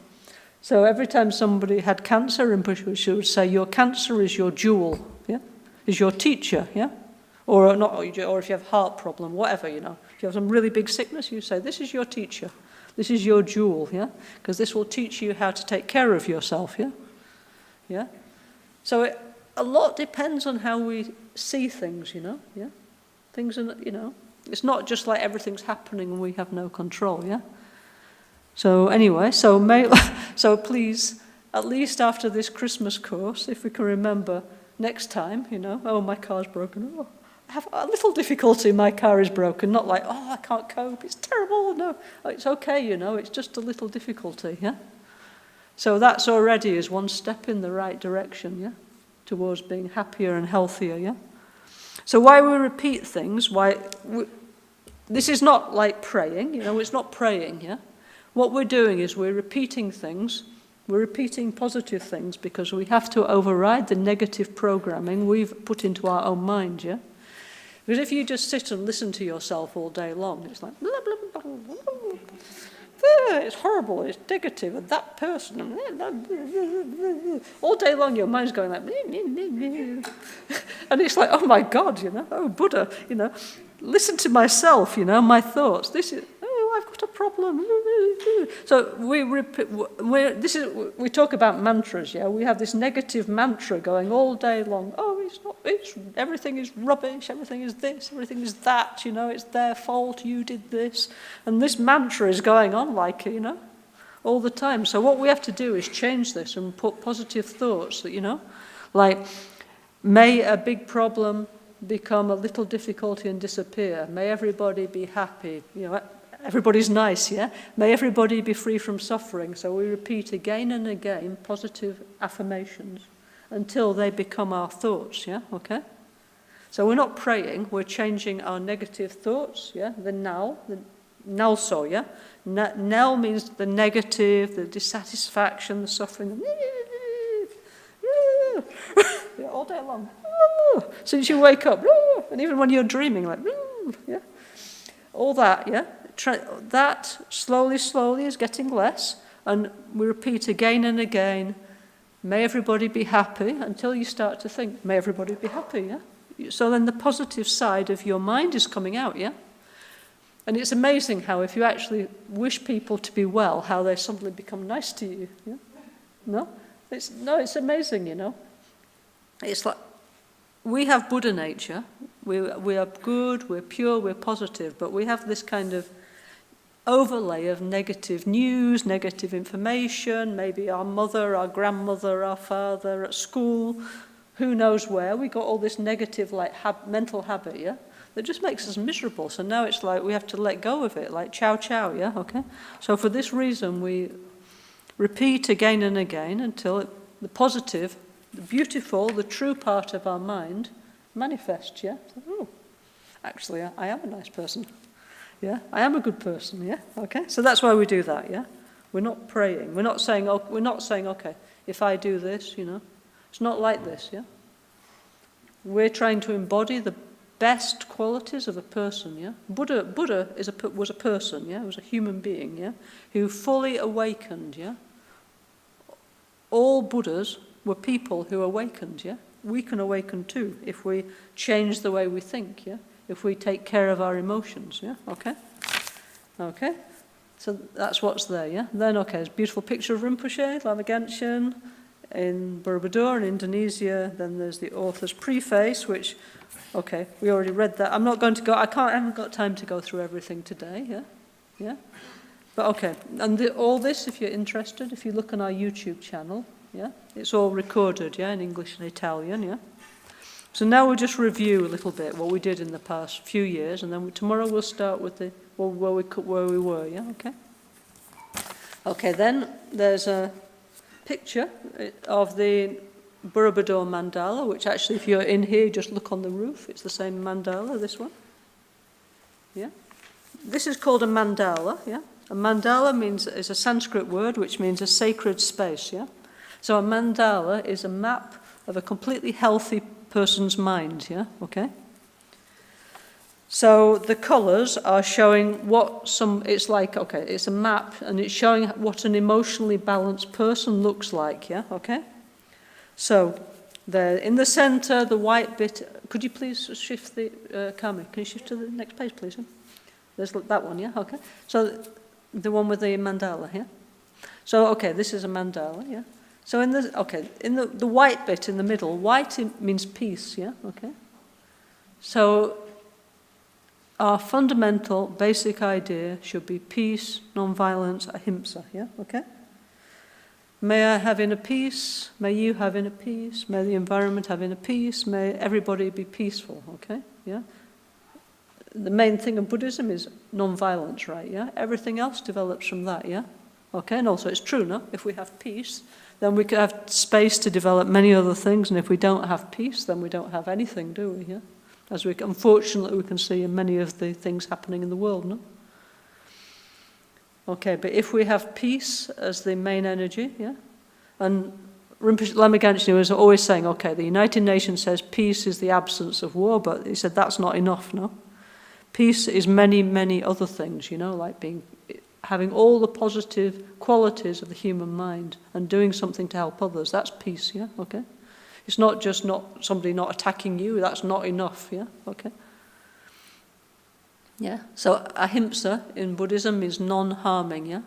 So every time somebody had cancer, Rinpoche would say, your cancer is your jewel, yeah? Is your teacher, yeah? Or if you have heart problem, whatever, you know. If you have some really big sickness, you say, this is your teacher. This is your jewel, yeah? Because this will teach you how to take care of yourself, yeah? Yeah? So a lot depends on how we see things, you know, yeah? Things are, you know, it's not just like everything's happening and we have no control, yeah? So anyway, so please, at least after this Christmas course, if we can remember next time, you know, oh, my car's broken, oh, I have a little difficulty, my car is broken, not like, oh, I can't cope, it's terrible, no, it's okay, you know, it's just a little difficulty, yeah? So that's already is one step in the right direction, yeah? Towards being happier and healthier, yeah? So why we repeat things, this is not like praying, you know, it's not praying, yeah? What we're doing is we're repeating things, we're repeating positive things because we have to override the negative programming we've put into our own mind, yeah? Because if you just sit and listen to yourself all day long, it's like, blah, blah, blah, blah, blah. It's horrible, it's negative, and that person, all day long your mind's going like, and it's like, oh my God, you know, oh Buddha, you know, listen to myself, you know, my thoughts, this is, oh, I've got a problem. So we talk about mantras, yeah, we have this negative mantra going all day long, oh, everything is rubbish, everything is this, everything is that, you know, it's their fault, you did this. And this mantra is going on like, you know, all the time. So what we have to do is change this and put positive thoughts that, you know, like, may a big problem become a little difficulty and disappear. May everybody be happy, you know, everybody's nice, yeah? May everybody be free from suffering. So we repeat again and again positive affirmations until they become our thoughts, yeah, okay? So we're not praying, we're changing our negative thoughts, yeah, the NgalSo, yeah? Ngal means the negative, the dissatisfaction, the suffering, yeah, all day long, since you wake up, and even when you're dreaming, like, yeah? All that, yeah? That slowly is getting less, and we repeat again and again, may everybody be happy, until you start to think, may everybody be happy, yeah? So then the positive side of your mind is coming out, yeah? And it's amazing how if you actually wish people to be well, how they suddenly become nice to you, yeah? No? It's amazing, you know? It's like, we have Buddha nature, we are good, we're pure, we're positive, but we have this kind of overlay of negative news, negative information, maybe our mother, our grandmother, our father at school, who knows where. We got all this negative like mental habit, yeah, that just makes us miserable. So now it's like we have to let go of it, like chow chow, yeah, okay? So for this reason we repeat again and again until the positive, the beautiful, the true part of our mind manifests, yeah? Oh, actually, I am a nice person. Yeah, I am a good person, yeah, okay? So that's why we do that, yeah? We're not praying. We're not saying, okay, if I do this, you know, it's not like this, yeah? We're trying to embody the best qualities of a person, yeah? Buddha was a person, yeah? He was a human being, yeah? Who fully awakened, yeah? All Buddhas were people who awakened, yeah? We can awaken too if we change the way we think, yeah? If we take care of our emotions, yeah? Okay? Okay? So that's what's there, yeah? Then, okay, there's a beautiful picture of Rinpoche, Lama Gansin, in Borobudur in Indonesia. Then there's the author's preface, which, okay, we already read that. I'm not going to go, I haven't got time to go through everything today, yeah? Yeah? But okay, and all this, if you're interested, if you look on our YouTube channel, yeah? It's all recorded, yeah, in English and Italian, yeah? So now we'll just review a little bit what we did in the past few years, and then tomorrow we'll start with where we were, yeah, okay? Okay, then there's a picture of the Borobudur mandala, which actually, if you're in here, just look on the roof. It's the same mandala, this one. Yeah? This is called a mandala, yeah? A mandala is a Sanskrit word which means a sacred space, yeah? So a mandala is a map of a completely healthy person's mind, yeah? Okay? So the colours are showing it's like, okay, it's a map and it's showing what an emotionally balanced person looks like, yeah? Okay? So there, in the centre, the white bit, could you please shift the, Kami, can you shift to the next page, please? There's that one, yeah? Okay. So the one with the mandala, yeah? So, okay, this is a mandala, yeah? So in the white bit in the middle, white means peace, yeah? Okay? So our fundamental, basic idea should be peace, non-violence, ahimsa, yeah? Okay? May I have inner peace, may you have inner peace, may the environment have inner peace, may everybody be peaceful, okay? Yeah? The main thing of Buddhism is non-violence, right, yeah? Everything else develops from that, yeah? Okay, and also it's true, no? If we have peace, then we could have space to develop many other things, and if we don't have peace, then we don't have anything, do we, yeah? As unfortunately we can see in many of the things happening in the world, no? Okay, but if we have peace as the main energy, yeah? And Lama Gansin was always saying, okay, the United Nations says peace is the absence of war, but he said that's not enough, no? Peace is many, many other things, you know, like having all the positive qualities of the human mind and doing something to help others. That's peace, yeah? Okay? It's not just somebody not attacking you. That's not enough, yeah? Okay? Yeah? So ahimsa in Buddhism is non-harming, yeah?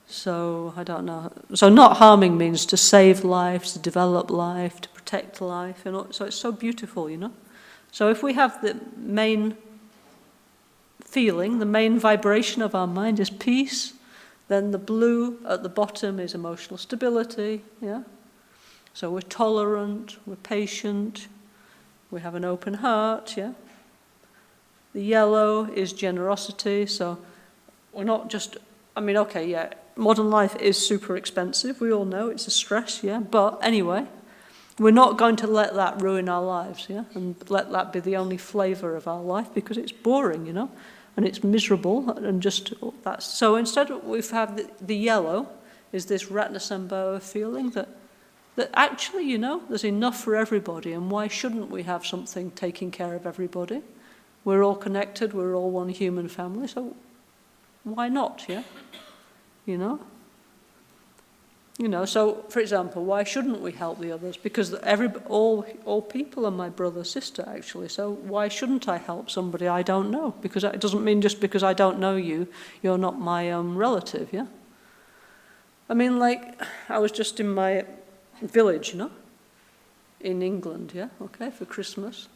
So, I don't know. So not harming means to save lives, to develop life, to protect life. You know? So it's so beautiful, you know? So if we have the main feeling, the main vibration of our mind is peace, then the blue at the bottom is emotional stability, yeah? So we're tolerant, we're patient, we have an open heart, yeah? The yellow is generosity, so we're not just, okay, yeah, modern life is super expensive, we all know, it's a stress, yeah? But anyway, we're not going to let that ruin our lives, yeah? And let that be the only flavour of our life, because it's boring, you know? And it's miserable, and just that's so. Instead, we've had the yellow is this Ratnasambhava feeling that actually, you know, there's enough for everybody, and why shouldn't we have something taking care of everybody? We're all connected, we're all one human family, so why not? Yeah, you know. You know, so for example, why shouldn't we help the others? Because all people are my brother, sister, actually. So why shouldn't I help somebody I don't know? Because it doesn't mean just because I don't know you, you're not my relative, yeah? I mean, like, I was just in my village, you know, in England, yeah, okay, for Christmas.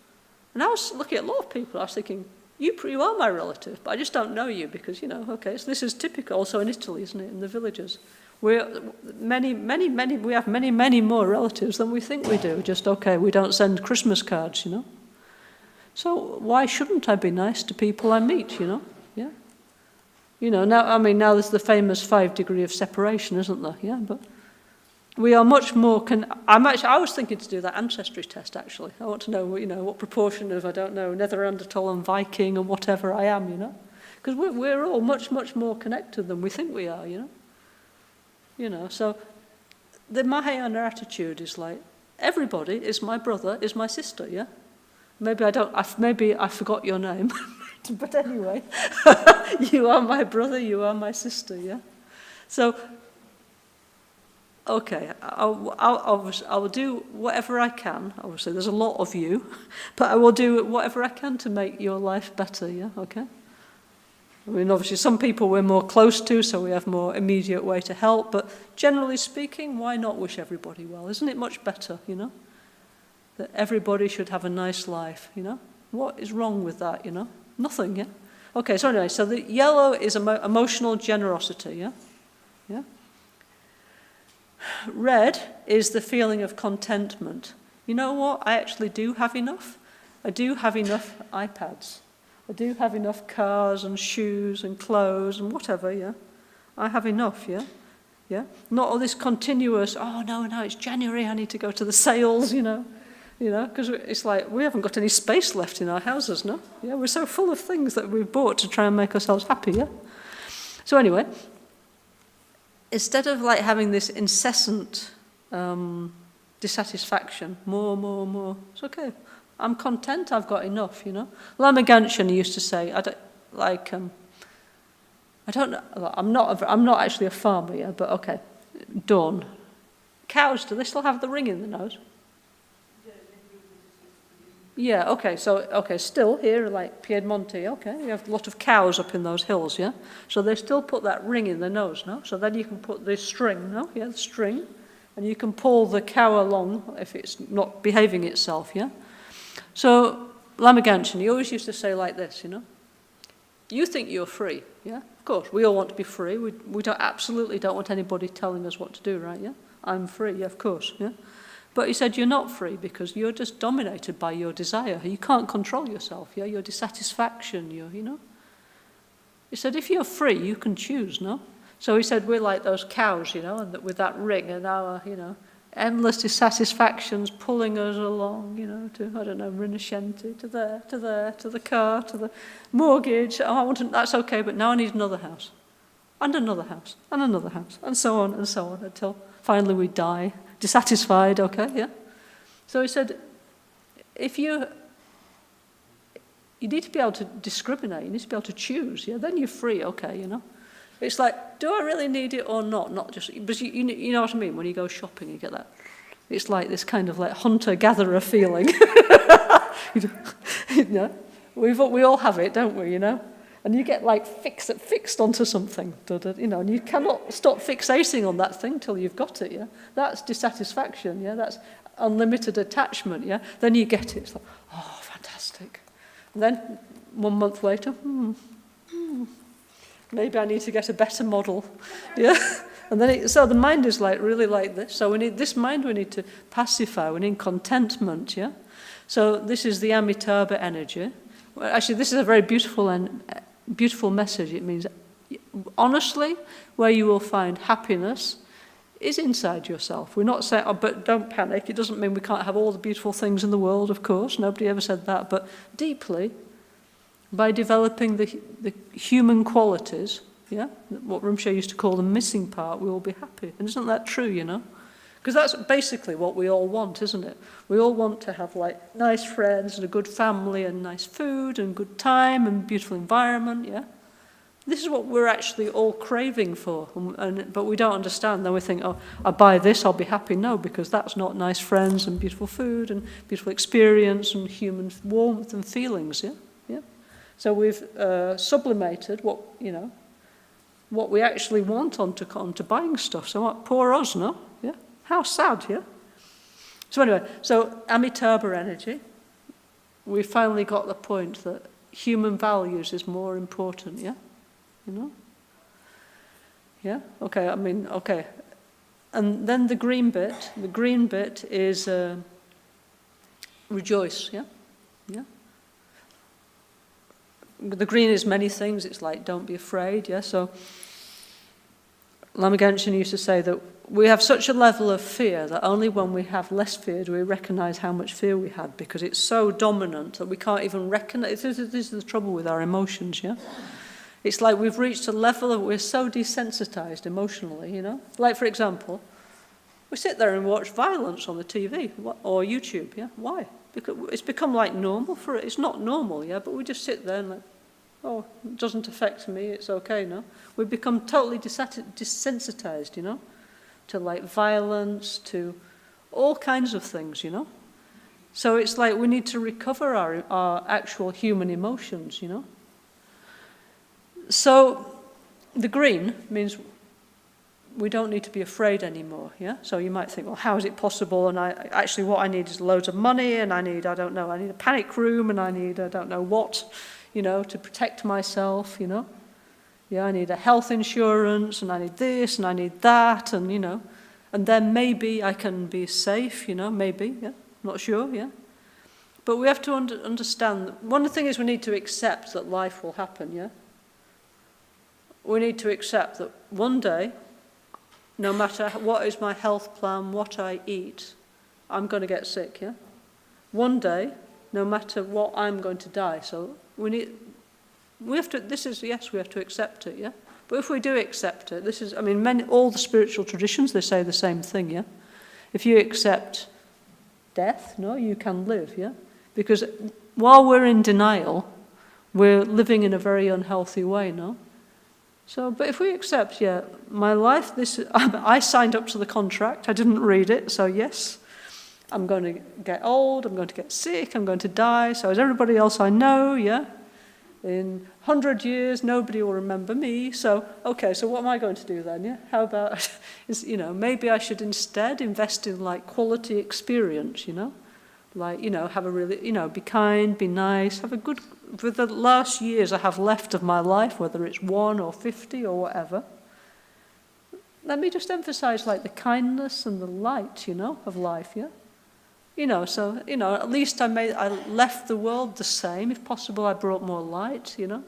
And I was looking at a lot of people, I was thinking, you are my relative, but I just don't know you because, you know, okay, so this is typical also in Italy, isn't it, in the villages. We have many, many more relatives than we think we do. Just, okay, we don't send Christmas cards, you know. So why shouldn't I be nice to people I meet, you know? Yeah. You know, now there's the famous 5 degrees of separation, isn't there? Yeah, but we are much more, I was thinking to do that ancestry test, actually. I want to know, you know, what proportion of, I don't know, Neanderthal and Viking and whatever I am, you know. Because we're all much, much more connected than we think we are, you know. You know, so the Mahayana attitude is like, everybody is my brother, is my sister, yeah? Maybe I forgot your name, but anyway, you are my brother, you are my sister, yeah? So, okay, I will do whatever I can. Obviously, there's a lot of you, but I will do whatever I can to make your life better, yeah? Okay? I mean, obviously, some people we're more close to, so we have more immediate way to help, but generally speaking, why not wish everybody well? Isn't it much better, you know? That everybody should have a nice life, you know? What is wrong with that, you know? Nothing, yeah? Okay, so anyway, so the yellow is emotional generosity, yeah? Yeah? Red is the feeling of contentment. You know what? I actually do have enough. I do have enough iPads. I do have enough cars and shoes and clothes and whatever, yeah? I have enough, yeah? Yeah? Not all this continuous, oh, no, it's January, I need to go to the sales, you know? You know, because it's like we haven't got any space left in our houses, no? Yeah, we're so full of things that we've bought to try and make ourselves happy, yeah? So anyway, instead of like having this incessant dissatisfaction, more, it's okay. I'm content, I've got enough, you know. Lama Gansin used to say, I'm not actually a farmer, yeah, but okay, Dawn. Cows, do they still have the ring in the nose? Yeah, okay, still here, like Piedmonte, okay, you have a lot of cows up in those hills, yeah? So they still put that ring in the nose, no? So then you can put the string, no? Yeah, the string, and you can pull the cow along if it's not behaving itself, yeah? So, Lama Gansin, he always used to say like this, you know? You think you're free, yeah? Of course, we all want to be free. We absolutely don't want anybody telling us what to do, right, yeah? I'm free, yeah, of course, yeah? But he said you're not free because you're just dominated by your desire. You can't control yourself, yeah? Your dissatisfaction, you know? He said if you're free, you can choose, no? So he said we're like those cows, you know, and with that ring and our, you know, endless dissatisfactions pulling us along, you know, to, I don't know, Rinascenti, to there, to the car, to the mortgage. Oh, I want to, that's okay, but now I need another house. And another house, and another house, and so on, until finally we die, dissatisfied, okay, yeah? So he said, if you need to be able to discriminate, you need to be able to choose, yeah? Then you're free, okay, you know? It's like, do I really need it or not? Not just, but you know what I mean? When you go shopping, you get that. It's like this kind of like hunter-gatherer feeling. You know, we all have it, don't we? You know, and you get like fixed onto something, you know, and you cannot stop fixating on that thing till you've got it. Yeah, that's dissatisfaction. Yeah, that's unlimited attachment. Yeah, then you get it. It's like, oh, fantastic. And then 1 month later, maybe I need to get a better model, yeah. And then so the mind is like really like this. So we need this mind. We need to pacify. We need contentment, yeah. So this is the Amitabha energy. Well, actually, this is a very beautiful message. It means honestly, where you will find happiness is inside yourself. We're not saying, oh, but don't panic. It doesn't mean we can't have all the beautiful things in the world. Of course, nobody ever said that. But deeply, by developing the human qualities, yeah, what Rinpoche used to call the missing part, we will be happy. And isn't that true, you know? Because that's basically what we all want, isn't it? We all want to have like nice friends and a good family and nice food and good time and beautiful environment, yeah? This is what we're actually all craving for, but we don't understand. Then we think, oh, I buy this, I'll be happy. No, because that's not nice friends and beautiful food and beautiful experience and human warmth and feelings, yeah? Yeah. So we've sublimated what we actually want onto buying stuff. So what, poor us, no? Yeah. How sad, yeah? So anyway, so Amitabha energy, we finally got the point that human values is more important, yeah? You know? Yeah? Okay, I mean, okay. And then the green bit is rejoice, yeah? Yeah? The green is many things. It's like, don't be afraid, yeah? So Lama Gansin used to say that we have such a level of fear that only when we have less fear do we recognize how much fear we had, because it's so dominant that we can't even recognize. This is the trouble with our emotions, yeah? It's like we've reached a level of we're so desensitized emotionally, you know? Like, for example, We sit there and watch violence on the TV or YouTube, yeah? Why? Because it's become like normal for it. It's not normal, yeah? But we just sit there and like, oh, it doesn't affect me, it's okay, no? We've become totally desensitized, you know? To like violence, to all kinds of things, you know? So it's like we need to recover our actual human emotions, you know? So the green means we don't need to be afraid anymore, yeah? So you might think, well, how is it possible? And actually what I need is loads of money, and I need a panic room, and I need, I don't know what, you know, to protect myself, you know? Yeah, I need a health insurance, and I need this, and I need that, and, you know, and then maybe I can be safe, you know, maybe, yeah? Not sure, yeah? But we have to understand, one thing is we need to accept that life will happen, yeah? We need to accept that one day, no matter what is my health plan, what I eat, I'm going to get sick, yeah? One day, no matter what, I'm going to die. So we have to accept it, yeah? But if we do accept it, all the spiritual traditions, they say the same thing, yeah? If you accept death, no, you can live, yeah? Because while we're in denial, we're living in a very unhealthy way, no? So, but if we accept, yeah, my life, I signed up to the contract, I didn't read it, so yes, I'm going to get old, I'm going to get sick, I'm going to die, so as everybody else I know, yeah, in 100 years, nobody will remember me, so, okay, so what am I going to do then, yeah? How about, maybe I should instead invest in, like, quality experience, you know? Like, you know, have a really, you know, be kind, be nice, have a good, for the last years I have left of my life, whether it's 1 or 50 or whatever, let me just emphasize, like, the kindness and the light, you know, of life, yeah? You know, so, you know, at least I left the world the same. If possible, I brought more light, you know?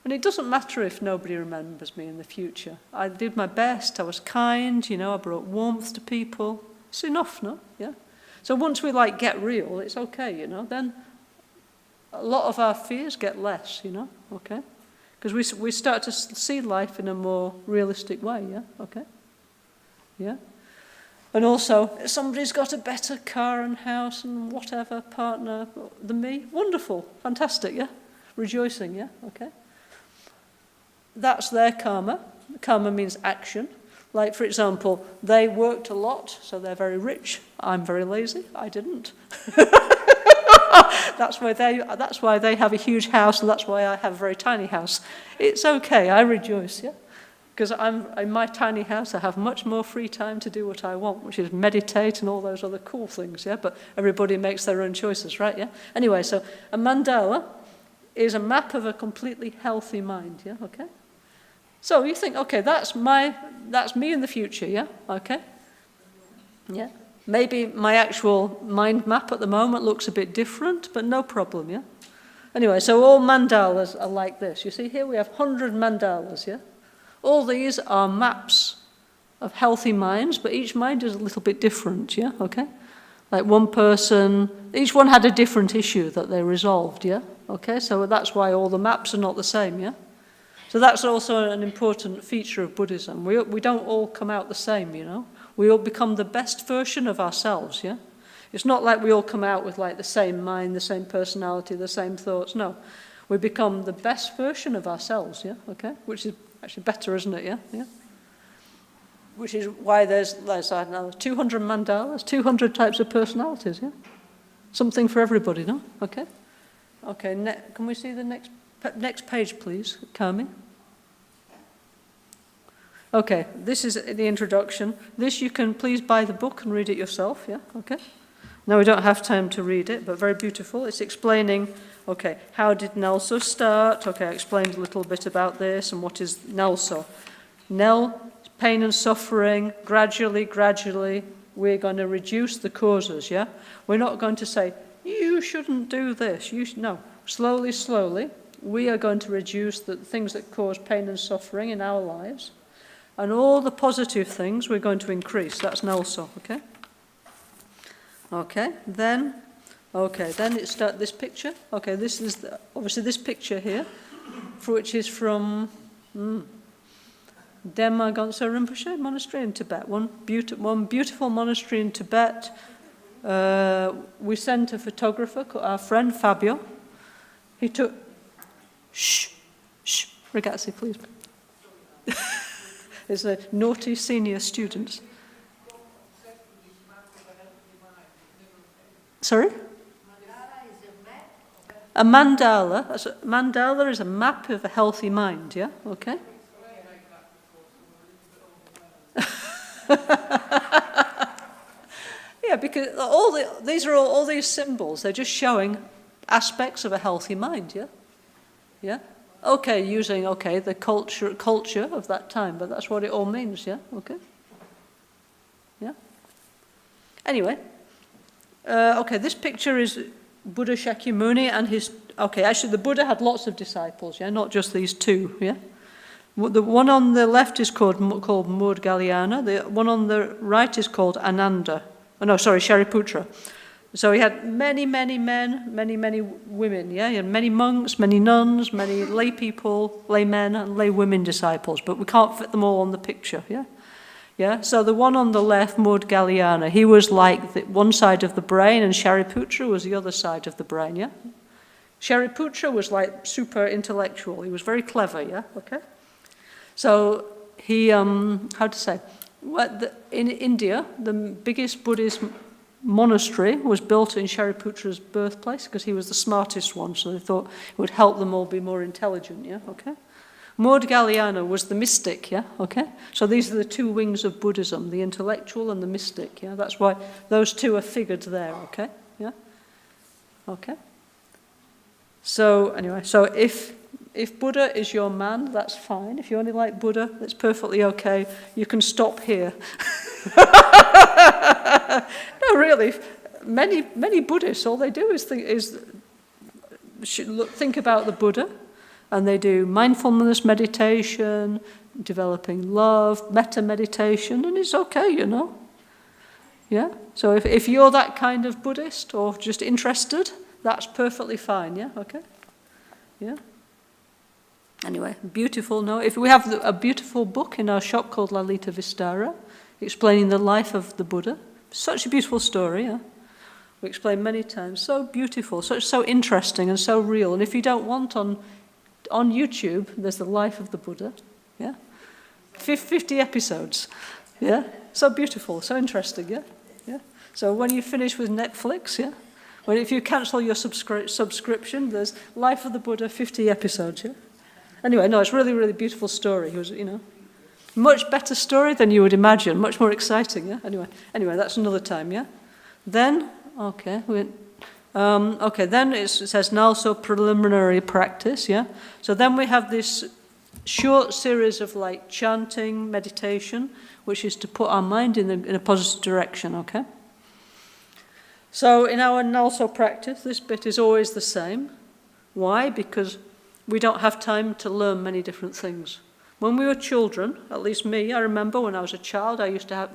And it doesn't matter if nobody remembers me in the future. I did my best, I was kind, you know, I brought warmth to people. It's enough, no? Yeah? So once we, like, get real, it's okay, you know, then a lot of our fears get less, you know, okay? Because we start to see life in a more realistic way, yeah, okay? Yeah? And also, if somebody's got a better car and house and whatever, partner than me, wonderful, fantastic, yeah? Rejoicing, yeah, okay? That's their karma. Karma means action. Like, for example, they worked a lot, so they're very rich. I'm very lazy. I didn't. That's why they have a huge house, and that's why I have a very tiny house. It's okay. I rejoice, yeah? Because in my tiny house, I have much more free time to do what I want, which is meditate and all those other cool things, yeah? But everybody makes their own choices, right, yeah? Anyway, so a mandala is a map of a completely healthy mind, yeah, okay? So you think, okay, that's me in the future, yeah? Okay? Yeah? Maybe my actual mind map at the moment looks a bit different, but no problem, yeah? Anyway, so all mandalas are like this. You see here we have 100 mandalas, yeah? All these are maps of healthy minds, but each mind is a little bit different, yeah? Okay? Like one person, each one had a different issue that they resolved, yeah? Okay, so that's why all the maps are not the same, yeah? So that's also an important feature of Buddhism. We don't all come out the same, you know. We all become the best version of ourselves, yeah. It's not like we all come out with like the same mind, the same personality, the same thoughts. No, we become the best version of ourselves, yeah. Okay, which is actually better, isn't it? Yeah, yeah. Which is why there's I don't know, 200 mandalas, 200 types of personalities, yeah. Something for everybody, no? Okay. Okay. Can we see the next page, please, Carmi? Okay, this is the introduction. This you can please buy the book and read it yourself, yeah? Okay. Now we don't have time to read it, but very beautiful. It's explaining, okay, how did NgalSo start? Okay, I explained a little bit about this and what is NgalSo. Ngal, pain and suffering, gradually, we're going to reduce the causes, yeah? We're not going to say, you shouldn't do this. No, slowly, we are going to reduce the things that cause pain and suffering in our lives. And all the positive things we're going to increase. That's NgalSo, okay? Okay, then it starts this picture. Okay, this is obviously this picture here, which is from NgalSo Rinpoche monastery in Tibet. One beautiful monastery in Tibet. We sent a photographer, our friend Fabio. He took... Shh, ragazzi, please. It's a naughty senior students. Sorry? A mandala. A mandala is a map of a healthy mind, yeah? Okay? Yeah, because all these symbols, they're just showing aspects of a healthy mind, yeah? Yeah? Okay, using, the culture of that time, but that's what it all means, yeah? Okay? Yeah? Anyway, this picture is Buddha Shakyamuni and his... actually the Buddha had lots of disciples, yeah? Not just these two, yeah? The one on the left is called Murdgalyana. The one on the right is called Ananda. Shariputra. So he had many, many men, many, many women, yeah? He had many monks, many nuns, many lay people, lay men and lay women disciples, but we can't fit them all on the picture, yeah? Yeah, so the one on the left, Murdgalyana, he was like the one side of the brain and Shariputra was the other side of the brain, yeah? Shariputra was like super intellectual. He was very clever, yeah? Okay? So he, in India, the biggest Buddhist monastery was built in Shariputra's birthplace because he was the smartest one, so they thought it would help them all be more intelligent, yeah, okay? Murdgalyana was the mystic, yeah, okay? So these are the two wings of Buddhism, the intellectual and the mystic, yeah? That's why those two are figured there, okay? Yeah? Okay? So, anyway, so if Buddha is your man, that's fine. If you only like Buddha, that's perfectly okay. You can stop here. No, really. Many Buddhists, all they do is think about the Buddha, and they do mindfulness meditation, developing love, metta meditation, and it's okay, you know. Yeah? So if you're that kind of Buddhist or just interested, that's perfectly fine, yeah? Okay? Yeah? Anyway, beautiful, no? If we have a beautiful book in our shop called Lalita Vistara, explaining the life of the Buddha. Such a beautiful story, yeah? We explain many times. So beautiful, so interesting and so real. And if you don't want on YouTube, there's the life of the Buddha, yeah? 50 episodes, yeah? So beautiful, so interesting, yeah? Yeah. So when you finish with Netflix, yeah? If you cancel your subscription, there's Life of the Buddha, 50 episodes, yeah? Anyway, no, it's really, really beautiful story. It was, much better story than you would imagine, much more exciting, yeah? Anyway, that's another time, yeah? Then, then it says NgalSo preliminary practice, yeah? So then we have this short series of like chanting, meditation, which is to put our mind in a positive direction, okay? So in our NgalSo practice, this bit is always the same. Why? Because we don't have time to learn many different things. When we were children, at least me, I remember when I was a child, I used to have,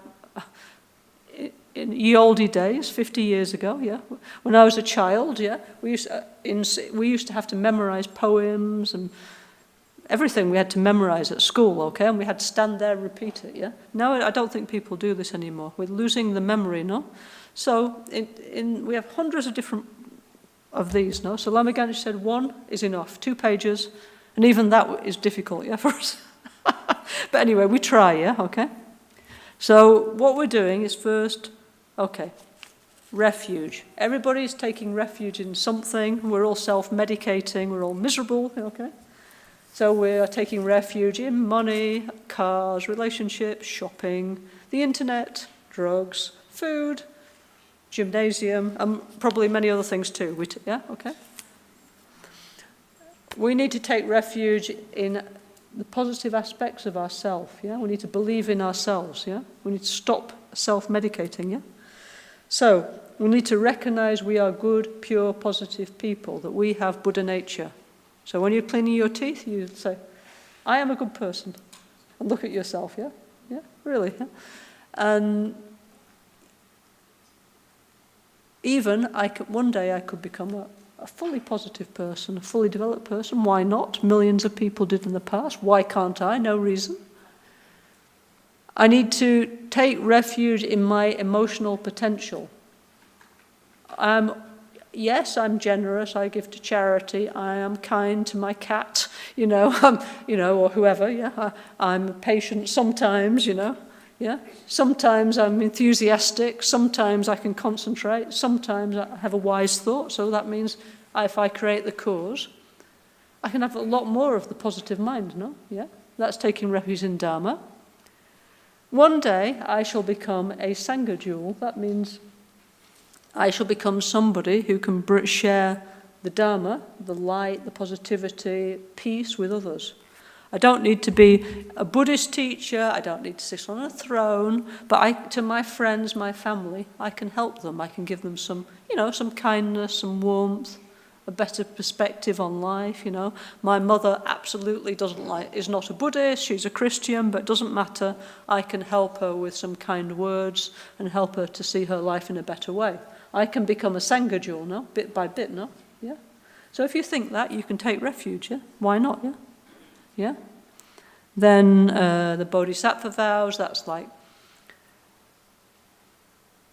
in ye olde days, 50 years ago, yeah, when I was a child, yeah, we used to have to memorize poems and everything we had to memorize at school, okay, and we had to stand there and repeat it, yeah. Now I don't think people do this anymore. We're losing the memory, no? So we have hundreds of different of these, no? So Lama Gansin said 1 is enough, 2 pages, and even that is difficult, yeah, for us. But anyway, we try, yeah, okay? So what we're doing is first, refuge. Everybody's taking refuge in something. We're all self-medicating. We're all miserable, okay? So we're taking refuge in money, cars, relationships, shopping, the internet, drugs, food, gymnasium, and probably many other things too. Yeah, okay? We need to take refuge in the positive aspects of ourselves, yeah? We need to believe in ourselves, yeah? We need to stop self-medicating, yeah? So, we need to recognize we are good, pure, positive people, that we have Buddha nature. So when you're cleaning your teeth, you say, I am a good person. And look at yourself, yeah? Yeah, really, yeah? And even one day I could become a fully positive person, a fully developed person. Why not? Millions of people did in the past. Why can't I? No reason. I need to take refuge in my emotional potential. Yes, I'm generous. I give to charity. I am kind to my cat, or whoever. Yeah, I'm patient sometimes. Yeah. Sometimes I'm enthusiastic. Sometimes I can concentrate. Sometimes I have a wise thought. So that means if I create the cause, I can have a lot more of the positive mind. No, yeah, that's taking refuge in Dharma. One day I shall become a Sangha jewel. That means I shall become somebody who can share the Dharma, the light, the positivity, peace with others. I don't need to be a Buddhist teacher, I don't need to sit on a throne, but to my friends, my family, I can help them. I can give them some kindness, some warmth, a better perspective on life. My mother absolutely is not a Buddhist, she's a Christian, but it doesn't matter. I can help her with some kind words and help her to see her life in a better way. I can become a Sangha jewel, no? Bit by bit, no? Yeah. So if you think that, you can take refuge, yeah? Why not, yeah? Yeah? Then the Bodhisattva vows, that's like,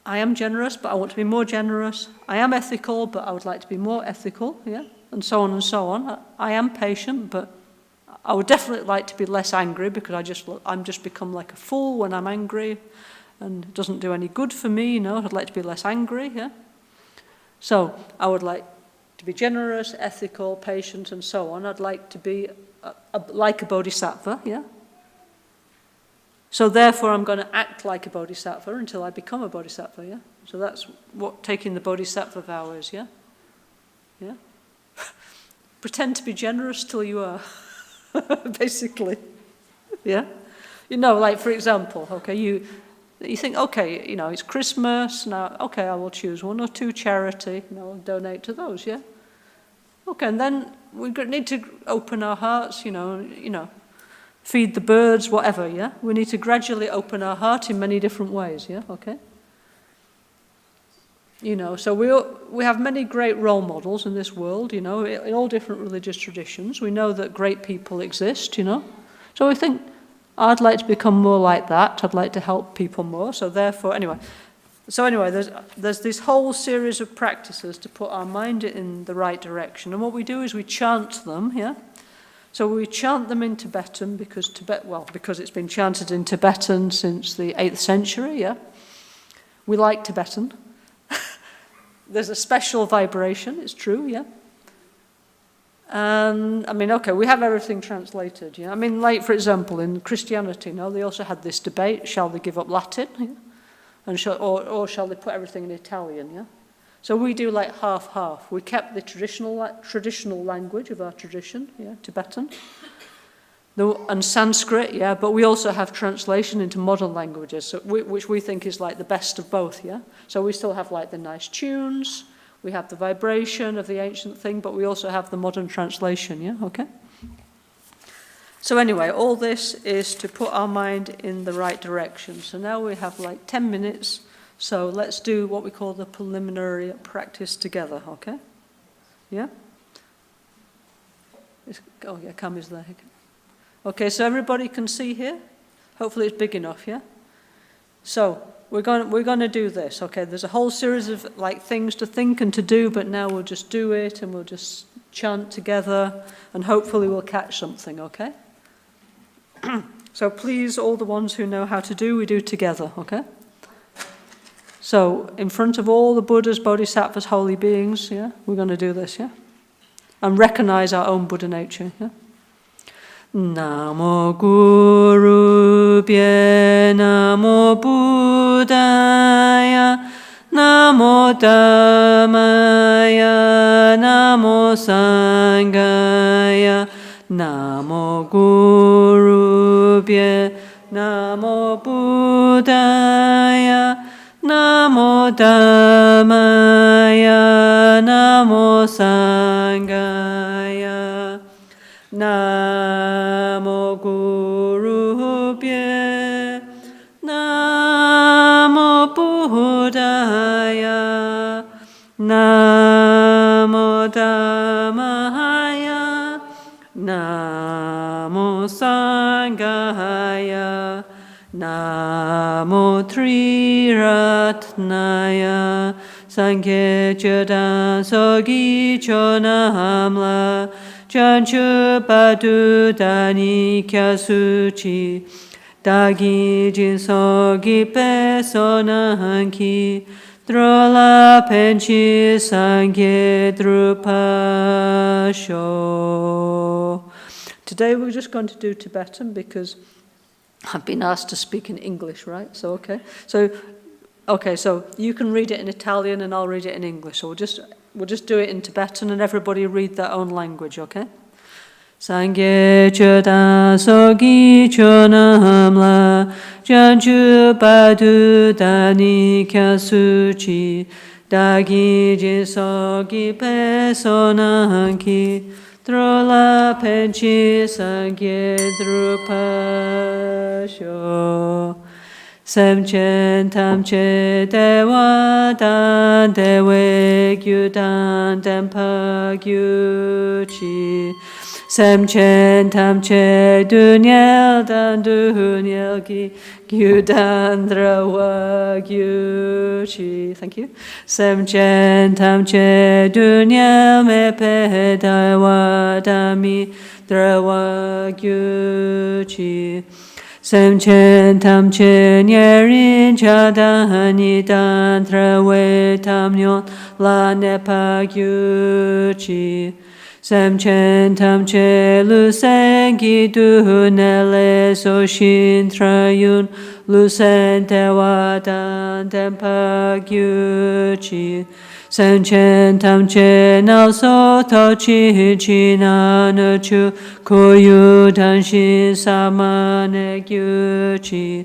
I am generous, but I want to be more generous. I am ethical, but I would like to be more ethical, yeah? And so on and so on. I am patient, but I would definitely like to be less angry because I'm just become like a fool when I'm angry. And it doesn't do any good for me, I'd like to be less angry, yeah? So I would like to be generous, ethical, patient, and so on. I'd like to be like a bodhisattva, yeah? So therefore I'm going to act like a bodhisattva until I become a bodhisattva, yeah? So that's what taking the bodhisattva vow is, yeah? Yeah? Pretend to be generous till you are, basically, yeah? Like for example, okay, you think, okay, it's Christmas, now, okay, I will choose 1 or 2 charity, I'll donate to those, yeah? Okay, and then we need to open our hearts, feed the birds, whatever, yeah? We need to gradually open our heart in many different ways, yeah? Okay? So we have many great role models in this world, in all different religious traditions. We know that great people exist, So we think, I'd like to become more like that. I'd like to help people more. So therefore, anyway, there's this whole series of practices to put our mind in the right direction. And what we do is we chant them, yeah? So we chant them in Tibetan because it's been chanted in Tibetan since the 8th century, yeah? We like Tibetan. There's a special vibration, it's true, yeah? And, we have everything translated, yeah? Like, for example, in Christianity, they also had this debate, shall they give up Latin, yeah? And or shall they put everything in Italian, yeah? So we do like half-half. We kept the traditional language of our tradition, yeah, Tibetan, and Sanskrit, yeah, but we also have translation into modern languages, which we think is like the best of both, yeah? So we still have like the nice tunes, we have the vibration of the ancient thing, but we also have the modern translation, yeah, okay? So anyway, all this is to put our mind in the right direction. So now we have like 10 minutes, so let's do what we call the preliminary practice together, okay? Yeah? Kami's there. Okay, so everybody can see here? Hopefully it's big enough, yeah? So we're going to do this, okay? There's a whole series of like things to think and to do, but now we'll just do it and we'll just chant together and hopefully we'll catch something, okay? So please, all the ones who know how to do, we do together, okay? So in front of all the Buddhas, Bodhisattvas, holy beings, yeah? We're going to do this, yeah? And recognize our own Buddha nature, yeah? Namo Guru Bhye, Namo Buddhaya, Namo Dhammaya, Namo Sanghaya, Namo Guru Bhye, Namo Buddhaya, Namo Dhammaya, Namo Sanghaya, Namo Guru Bhye, Namo Buddhaya, Namo Dhammaya, Namo Sanghaya, Namo Triratnaya Sangye Chodan Sogi Chona Amla Chanchu Padu Dani Kyasuchi Dagi Jinsogi Pesona Hanki Drola Penchi Sangye Drupasho. Today we're just going to do Tibetan because I've been asked to speak in English, right? So, okay. So you can read it in Italian and I'll read it in English. So we'll just do it in Tibetan and everybody read their own language, okay? Sangye chodan sogi chona amla janju badu dani kyasuchi dagi jinsogi pesona hanki Drola penchi sangye drupasho Semchen tamche dewa dan dewe gyudan dempa gyuchi Semchen tamche dunyel dan dunyel gyudan drawa gyuchi. Thank you. Semchen tamche dunyel me pedawa dami drawa gyuchi. Semchen tamche nyerin chadani dan trawe tamnyon la nepa gyuchi. Semchen tamche lusen gidu nele so shin trayun lusen dewa dan dempa gyuchi. Semchen tamche NgalSo tochi china nachu koyu danshin samane gyuchi.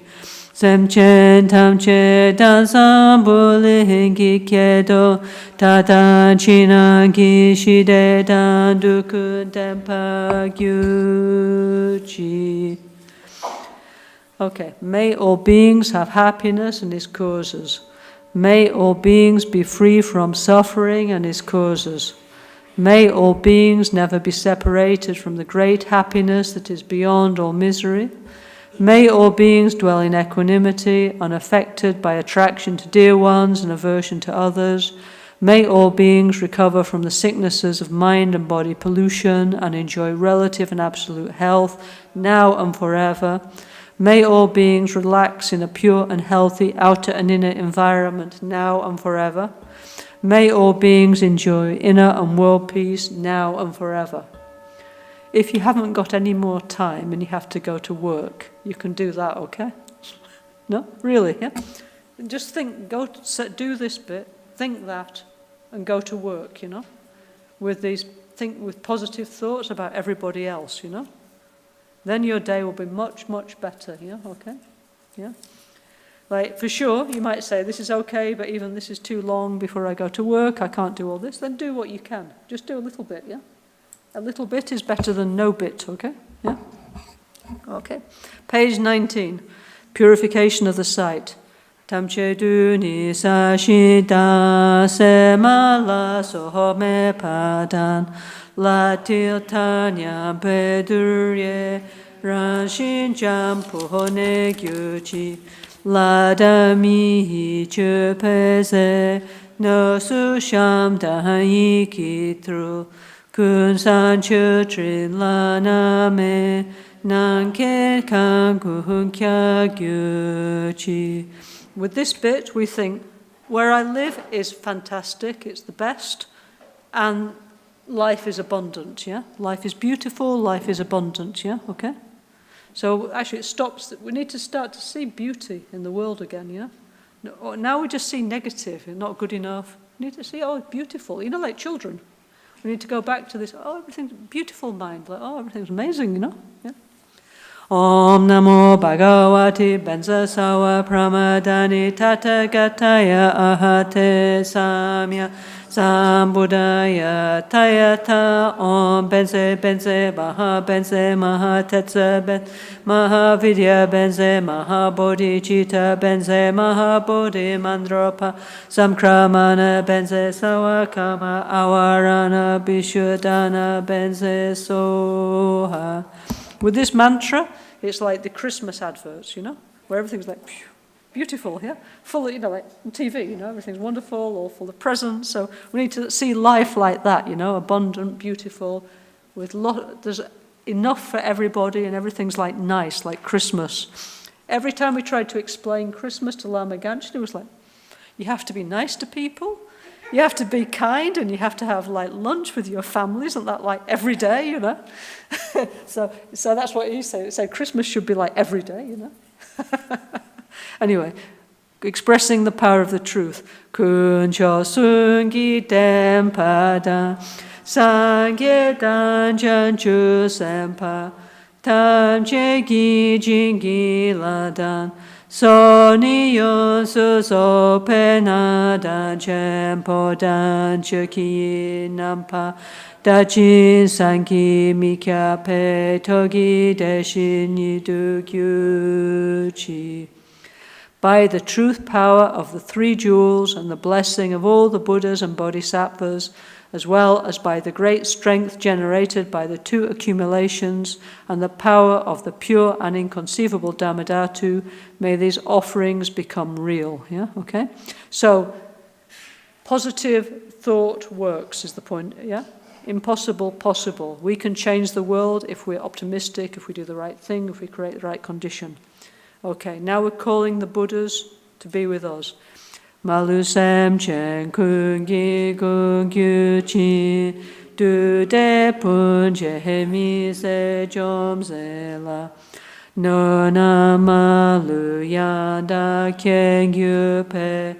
Semchen tamche dansan bulingi kedo tatan chinangi shide dan dukun dempa gyuchi. Okay, may all beings have happiness and its causes. May all beings be free from suffering and its causes. May all beings never be separated from the great happiness that is beyond all misery. May all beings dwell in equanimity, unaffected by attraction to dear ones and aversion to others. May all beings recover from the sicknesses of mind and body pollution and enjoy relative and absolute health, now and forever. May all beings relax in a pure and healthy outer and inner environment, now and forever. May all beings enjoy inner and world peace, now and forever. If you haven't got any more time and you have to go to work, you can do that, okay? No? Really, yeah? Just think, do this bit, think that, and go to work, you know? Think with positive thoughts about everybody else, you know? Then your day will be much, much better, yeah? Okay? Yeah? Like, for sure, you might say, this is okay, but even this is too long before I go to work, I can't do all this. Then do what you can. Just do a little bit, yeah? A little bit is better than no bit, okay? Yeah? Okay. Page 19. Purification of the sight. Tamche duni sa shida se mala so me padan la tiltanya pedurye ranshin jampone gyuchi la dami chupese no su sham dahi kitru kun san chutrin la name nanke kangun kya gyuchi. With this bit, we think, where I live is fantastic, it's the best, and life is abundant, yeah? Life is beautiful, life is abundant, yeah? Okay? So actually it stops, we need to start to see beauty in the world again, yeah? Now we just see negative, not good enough. We need to see, oh, beautiful, you know, like children. We need to go back to this, oh, everything's beautiful mind, like, oh, everything's amazing, you know? Yeah? Om Namo Bhagavati Benza Sawa Pramadani Tathagataya Ahate Samya Sambuddhaya Tayata Om Benze Benze Maha Benze Maha Tetsa Ben Maha Vidya Benze Maha Bodhi Chitta Benze Maha Bodhi Mandropa Samkramana Benze Sawakama Awarana Bishuddhana Benze Soha. With this mantra, it's like the Christmas adverts, you know? where everything's like beautiful, yeah? Full of, like on TV, everything's wonderful, all full of presents. So we need to see life like that, abundant, beautiful, with there's enough for everybody and everything's like nice, like Christmas. Every time we tried to explain Christmas to Lama Gansin, it was like, you have to be nice to people, you have to be kind, and you have to have like lunch with your family. Isn't that like every day, so that's what he said. So Christmas should be like every day, Anyway, expressing the power of the truth. Kuncho sungi tempada, sangye danjan chu sempa, tam che gi jingi ladan, so ni yon su so pena dan chempo dan chuki nampa, dachin sangi mikya pe togi deshin yidu gyuchi. By the truth power of the three jewels and the blessing of all the Buddhas and Bodhisattvas, as well as by the great strength generated by the two accumulations and the power of the pure and inconceivable Dhammadhatu, may these offerings become real. Yeah, okay? So, positive thought works is the point, yeah? Impossible, possible. We can change the world if we're optimistic, if we do the right thing, if we create the right condition. Okay, now we're calling the Buddhas to be with us. Malu sem chen kungi gungyu chi du de pun je mi se jom se la no na malu yanda kengyu pe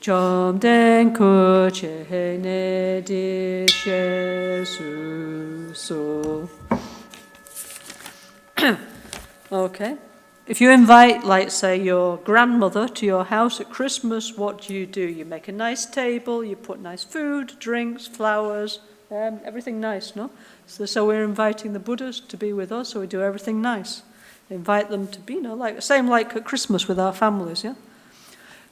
jom den ku che ne di she su so. Okay. If you invite, like, say, your grandmother to your house at Christmas, what do? You make a nice table, you put nice food, drinks, flowers, everything nice, no? So we're inviting the Buddhas to be with us, so we do everything nice. Invite them to be, same like at Christmas with our families, yeah?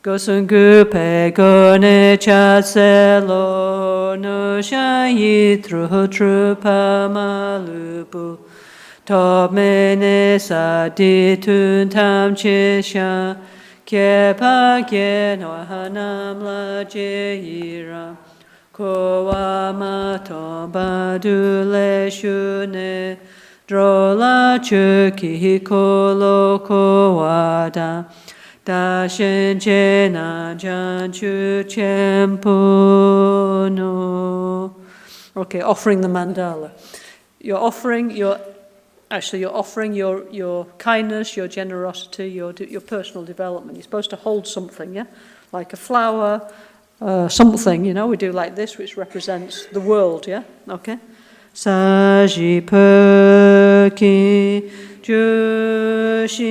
Gosungu pe gone cha se lo no sha yi tru pa malubu. Top mene sa di tun tam che sha ke pa ke no hanam la je ira ko wa ma to ba du le shu ne dro la chu ki ko lo ko wa da shen che na jan chu chen pu no. Okay, offering the mandala. You're offering your kindness, your generosity, your personal development. You're supposed to hold something, yeah? Like a flower, something, we do like this, which represents the world, yeah? Okay? Saji perki jushi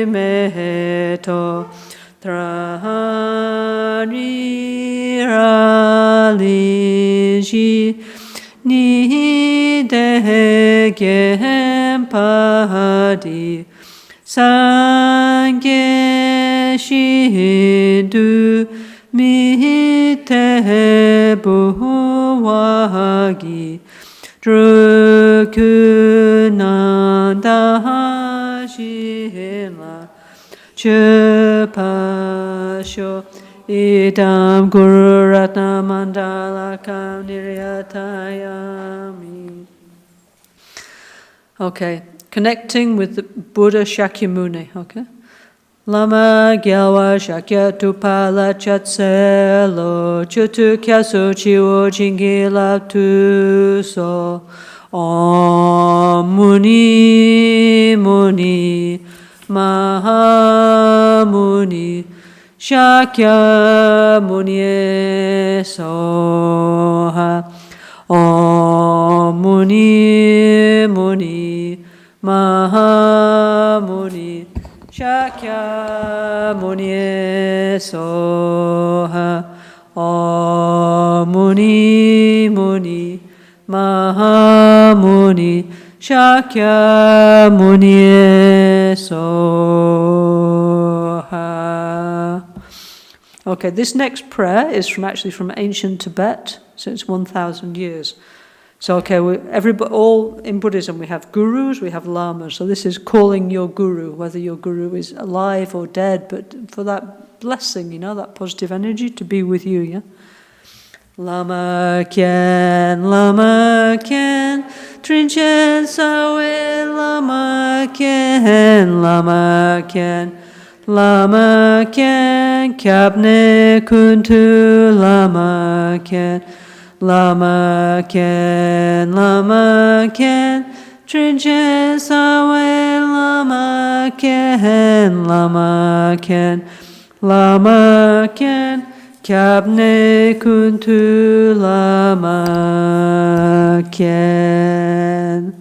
meheto trahani raliji ni de gem padi sangye shindu mi te buwagi drukunanda hashila chupasho idam guru ratna mandala kam niryatayami. Okay, connecting with the Buddha Shakyamuni, okay? Lama gyalwa shakya tupala chatselo chutu kyasu chiwo jingila tu so om muni muni mahamuni Shakya Muni Soha Om Muni Muni Maha Muni Shakya Muni Soha Om Muni Muni Maha Muni Shakya Muni Soha. Okay, this next prayer is from ancient Tibet, so it's 1,000 years. So, okay, all in Buddhism we have gurus, we have lamas. So this is calling your guru, whether your guru is alive or dead, but for that blessing, you know, that positive energy to be with you, yeah? Lama Kien, Trinchen Sawe, Lama Kien, Lama Kien, Kyabne Kuntu, Lama Kien, Trinchen Sawe, Lama Kien, Kyabne Kuntu, Lama Kien.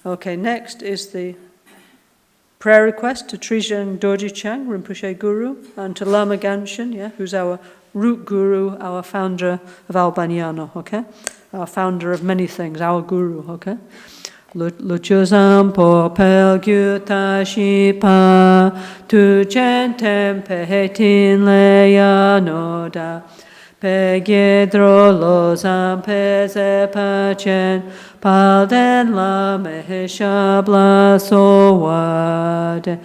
Okay, next is the prayer request to Trian Dorji Chang, Rinpoche Guru, and to Lama Gansin, yeah, who's our root guru, our founder of Albagnano, okay? Our founder of many things, our guru, okay? Luchuzam po pelgyuta shipa tu chentem pehetin leya noda pegedro lozam peze pachen palden la mehesha blasowade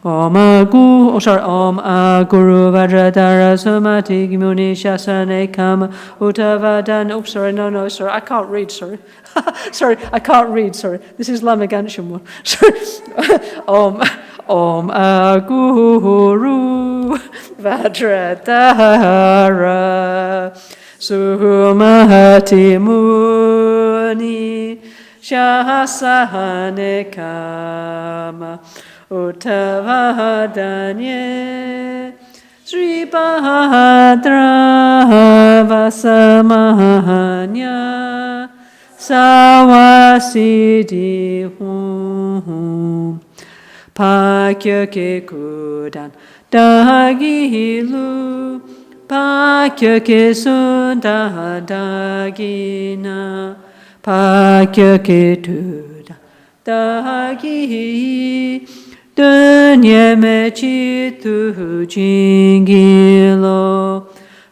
Om Aguru Vajradhara Sumati Muni Shasane Kama Uttavadan. Oops, sorry, no, sorry, I can't read, sorry. Sorry, I can't read, sorry. This is Lama Gansin one. Sorry. Om Aguru Vajradhara Sumati Muni Shasane Kama Uttavadanye Sri Bhadra Vasamahanya Sawasidi Hum Pakya ke kudan Dagilu Pakya ke sunda dagina Pakya ke tuda Dagi Dunye mechi tu jingilo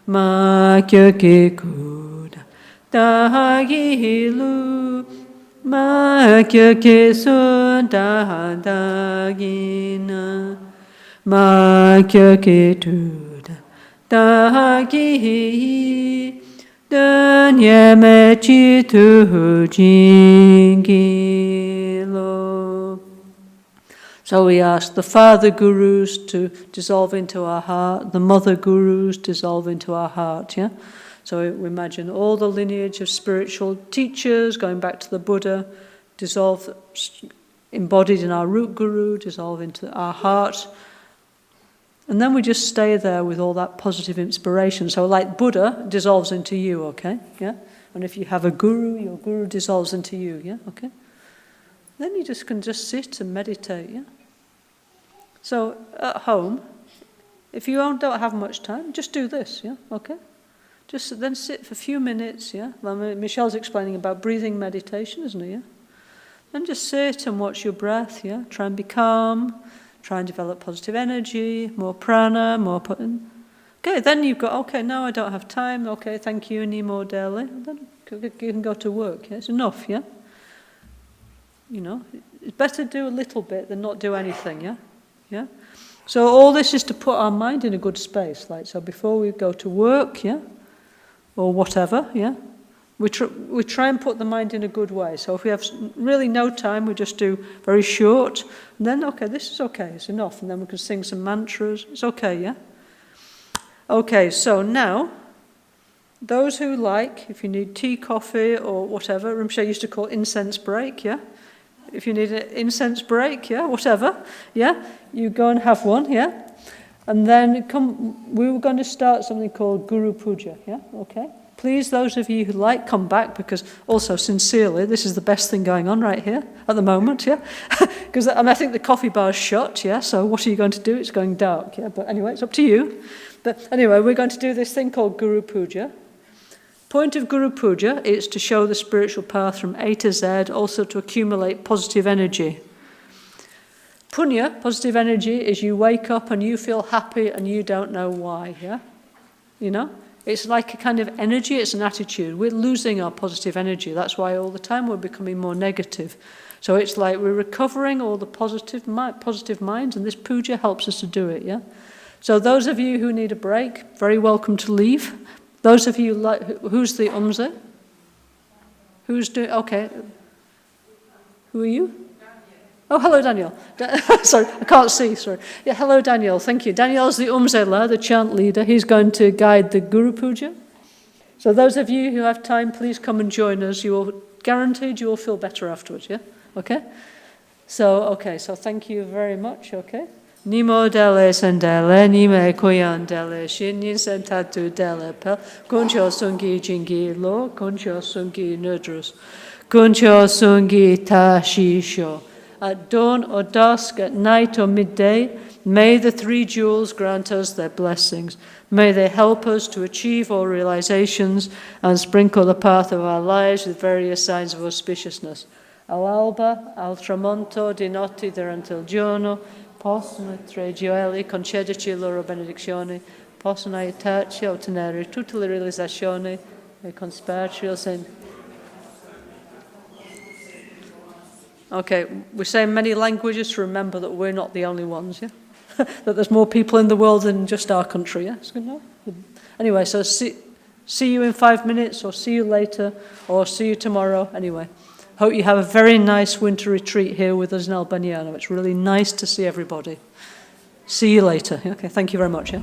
makyo ke kuda dagilu makyo ke sunda dagina makyo ke tuda dagi dunye mechi tu jingilo. So we ask the father gurus to dissolve into our heart, the mother gurus dissolve into our heart, yeah? So we imagine all the lineage of spiritual teachers going back to the Buddha, dissolve, embodied in our root guru, dissolve into our heart. And then we just stay there with all that positive inspiration. So like Buddha dissolves into you, okay? Yeah? And if you have a guru, your guru dissolves into you, yeah? Okay? Then you can just sit and meditate, yeah? So at home, if you don't have much time, just do this, yeah? Okay? Just then sit for a few minutes, yeah? Michelle's explaining about breathing meditation, isn't it, yeah? Then just sit and watch your breath, yeah? Try and be calm, try and develop positive energy, more prana, more... Okay, then you've got, okay, now I don't have time, okay, thank you, Nimo Deli. Then you can go to work, yeah? It's enough, yeah? You know, it's better to do a little bit than not do anything, yeah? Yeah? So all this is to put our mind in a good space, like, so before we go to work, yeah? Or whatever, yeah? We try and put the mind in a good way. So if we have really no time, we just do very short, and then, okay, this is okay, it's enough, and then we can sing some mantras, it's okay, yeah? Okay, so now, those who like, if you need tea, coffee, or whatever, Rinpoche used to call incense break, yeah? If you need an incense break, yeah, whatever, yeah, you go and have one, yeah? And then we were going to start something called Guru Puja, yeah, okay? Please, those of you who like, come back, because also, sincerely, this is the best thing going on right here at the moment, yeah? Because I think the coffee bar's shut, yeah? So what are you going to do? It's going dark, yeah? But anyway, it's up to you. But anyway, we're going to do this thing called Guru Puja. Point of Guru Puja is to show the spiritual path from A to Z, also to accumulate positive energy. Punya, positive energy, is you wake up and you feel happy and you don't know why, yeah? You know? It's like a kind of energy, it's an attitude. We're losing our positive energy. That's why all the time we're becoming more negative. So it's like we're recovering all the positive minds, and this puja helps us to do it, yeah? So those of you who need a break, very welcome to leave. Those of you, who's the umze? Who's doing, okay. Who are you? Oh, hello, Daniel. Sorry, I can't see, sorry. Yeah, hello, Daniel, thank you. Daniel's the umzela, the chant leader. He's going to guide the Guru Puja. So those of you who have time, please come and join us. Guaranteed you will feel better afterwards, yeah? Okay? So thank you very much, okay? Nimo dele sendele, nime koyan dele, shinin sentatu dele pel, kuncho sungi jingi lo, kuncho sungi nudrus, kuncho sungi ta shisho. At dawn or dusk, at night or midday, may the three jewels grant us their blessings. May they help us to achieve all realizations and sprinkle the path of our lives with various signs of auspiciousness. All'alba, al tramonto, di notte durante il giorno, possono tre gioeli concederci le loro benedizioni, possono aiutarci a ottenere tutte le realizzazioni e consperci il Signore. Okay, we say in many languages to remember that we're not the only ones, yeah? That there's more people in the world than just our country, yeah? It's good enough? Anyway, so see you in 5 minutes, or see you later, or see you tomorrow. Anyway, hope you have a very nice winter retreat here with us in Albagnano. It's really nice to see everybody. See you later. Okay, thank you very much, yeah?